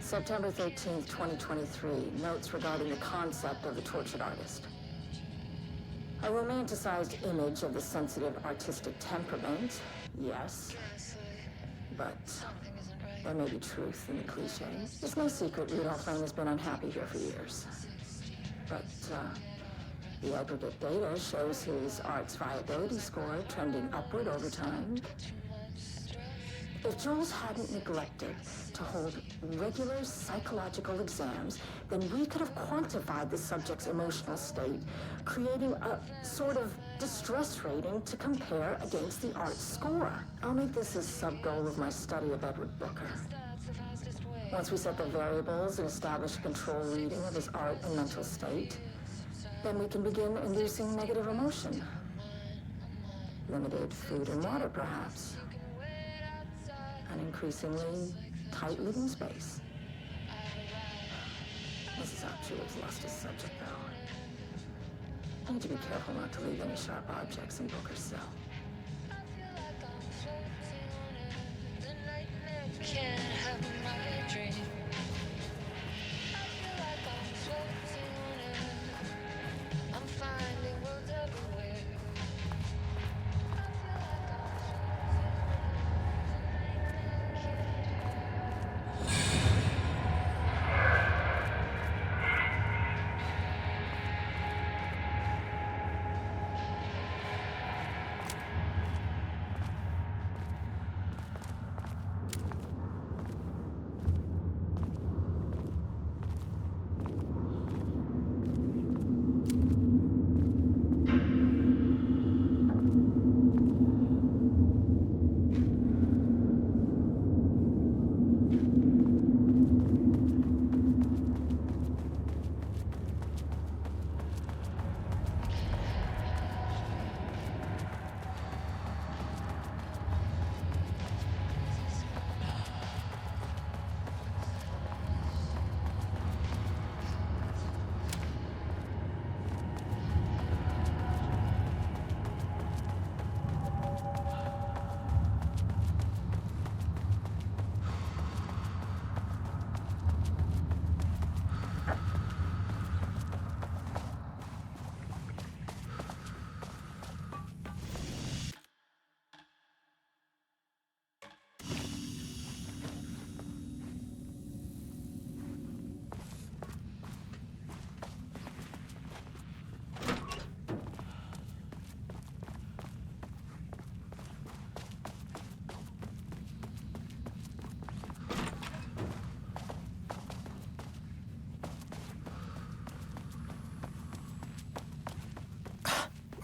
F: September 13th, 2023, notes regarding the concept of the tortured artist. A romanticized image of the sensitive artistic temperament, yes. But there may be truth in the cliches. It's no secret Rudolph Lane has been unhappy here for years. But, the aggregate data shows his art's viability score trending upward over time. If Jules hadn't neglected to hold regular psychological exams, then we could have quantified the subject's emotional state, creating a sort of distress rating to compare against the art score. I'll make this a sub-goal of my study of Edward Booker. Once we set the variables and establish a control reading of his art and mental state, then we can begin inducing negative emotion. Limited food and water, perhaps. An increasingly tight living space. Mrs. Archer lost his subject, though. I need to be careful not to leave any sharp objects in Booker's cell.
L: Can't have my dream. I'm finding words everywhere.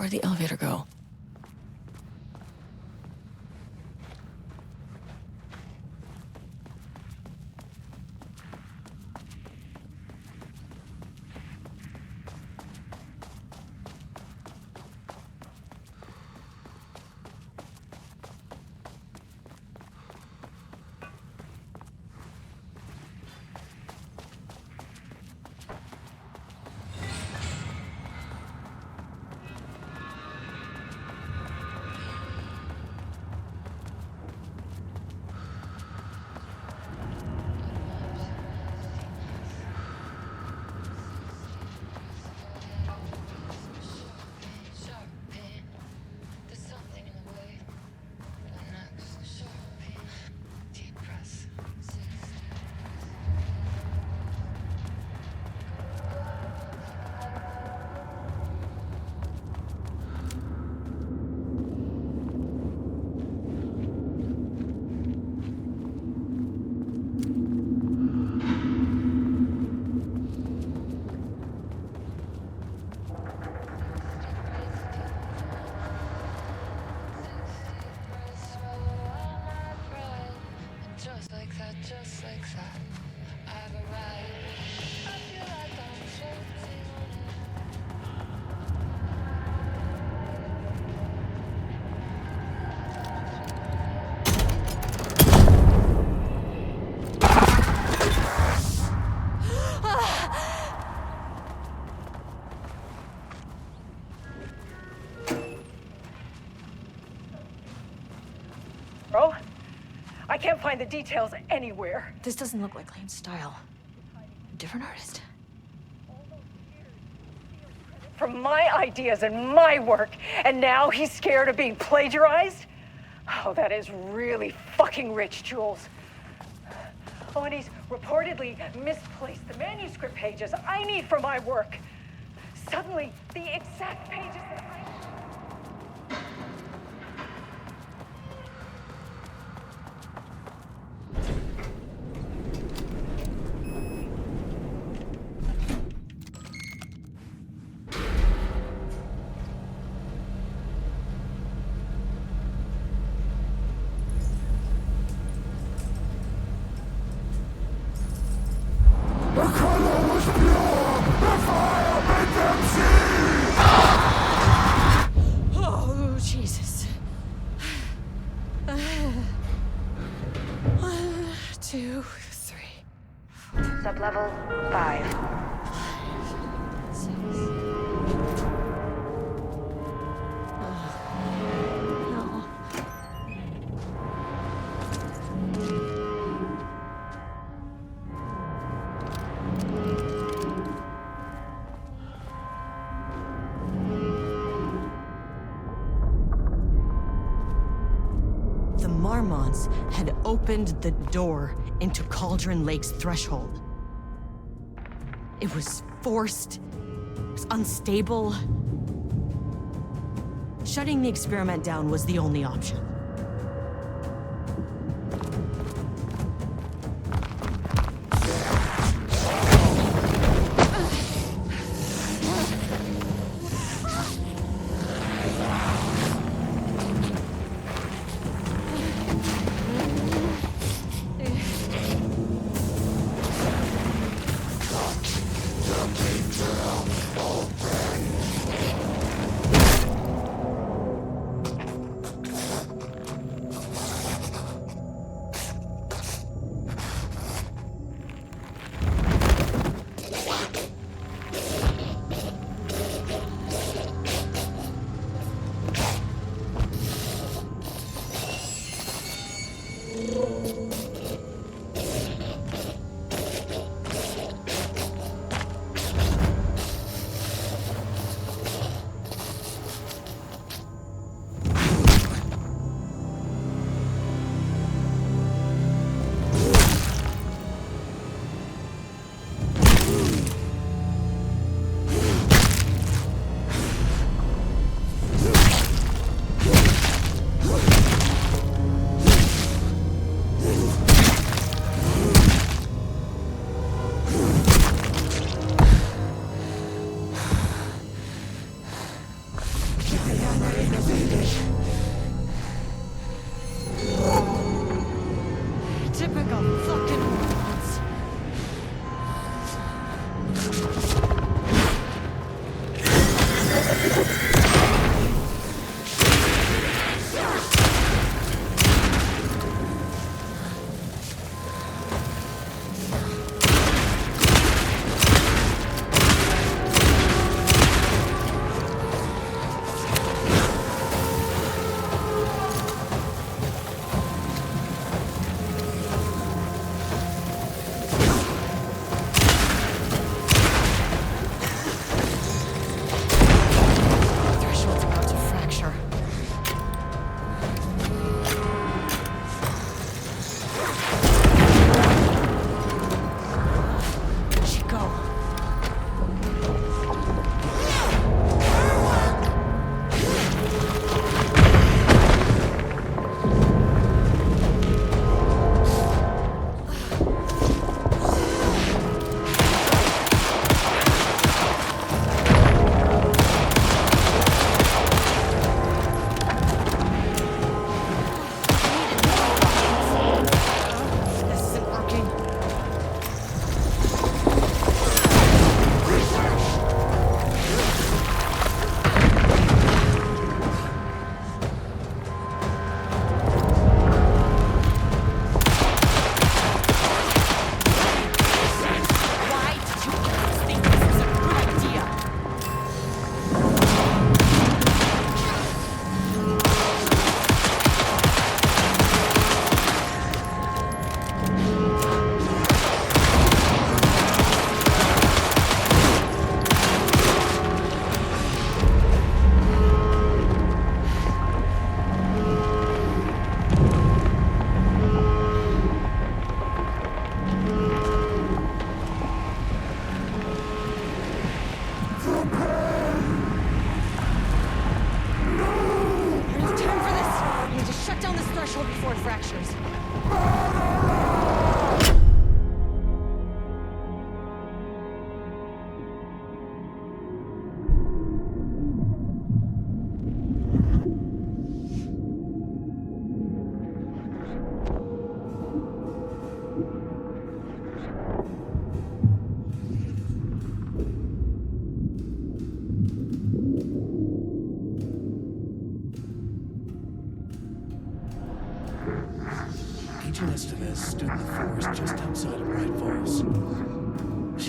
H: Where'd the elevator go?
L: Just like that, I've arrived. I feel like I'm floating on it.
D: Bro, I can't find the details anywhere.
H: This doesn't look like Lane's style. Different artist.
D: From my ideas and my work, and now he's scared of being plagiarized? Oh, that is really fucking rich, Jules. Oh, and he's reportedly misplaced the manuscript pages I need for my work. Suddenly, the exact pages that I...
H: Oh, Jesus. 1, 2, 3.
B: Sublevel 5.
H: 6. No. The Marmonts had opened the door into Cauldron Lake's threshold. It was forced, it was unstable. Shutting the experiment down was the only option.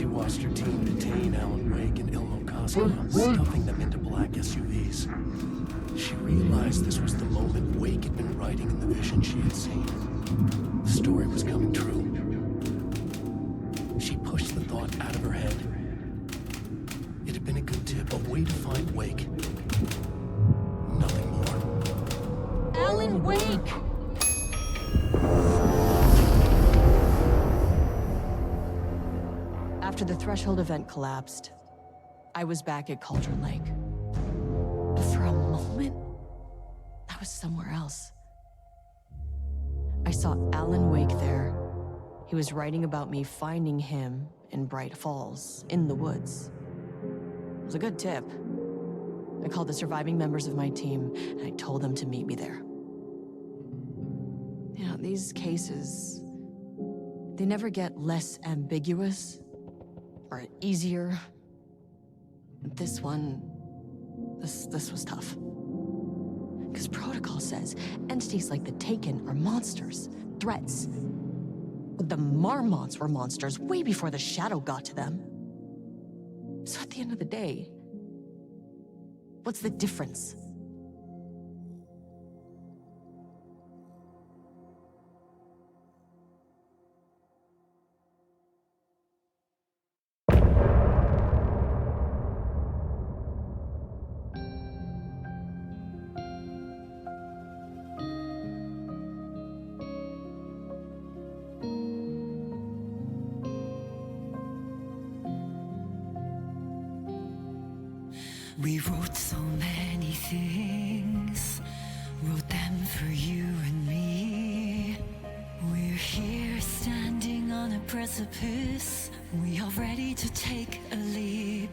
G: she watched her team detain Alan Wake and Ilmo Koskinen, stuffing them into black SUVs. She realized this was the moment Wake had been writing in the vision she had seen. The story was coming true. She pushed the thought out of her head. It had been a good tip, a way to find Wake. Nothing more.
H: Alan Wake! After the Threshold event collapsed, I was back at Cauldron Lake. But for a moment, I was somewhere else. I saw Alan Wake there. He was writing about me finding him in Bright Falls, in the woods. It was a good tip. I called the surviving members of my team, and I told them to meet me there. You know, these cases, they never get less ambiguous or easier. But this one, this was tough. Because protocol says entities like the Taken are monsters, threats. But the Marmots were monsters way before the Shadow got to them. So at the end of the day, what's the difference?
M: We wrote so many things, wrote them for you and me. We're here standing on a precipice, we are ready to take a leap.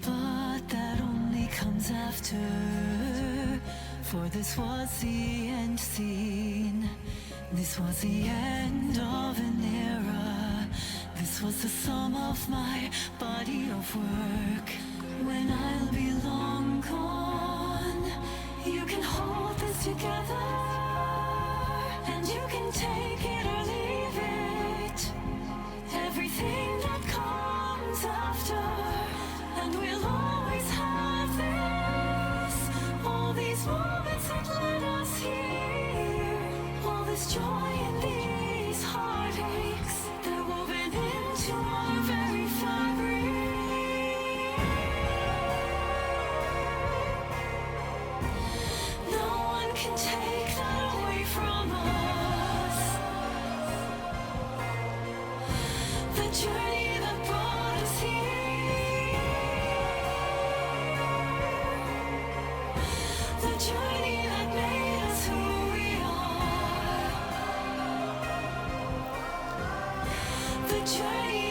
M: But that only comes after, for this was the end scene. This was the end of an era. This was the sum of my body of work. When I'll be long gone, you can hold this together, and you can take it or leave it. Everything that comes after, and we'll always have this. All these moments that led us here, all this joy and these heartaches, they're woven into our very fabric. Take that away from us. The journey that brought us here. The journey that made us who we are. The journey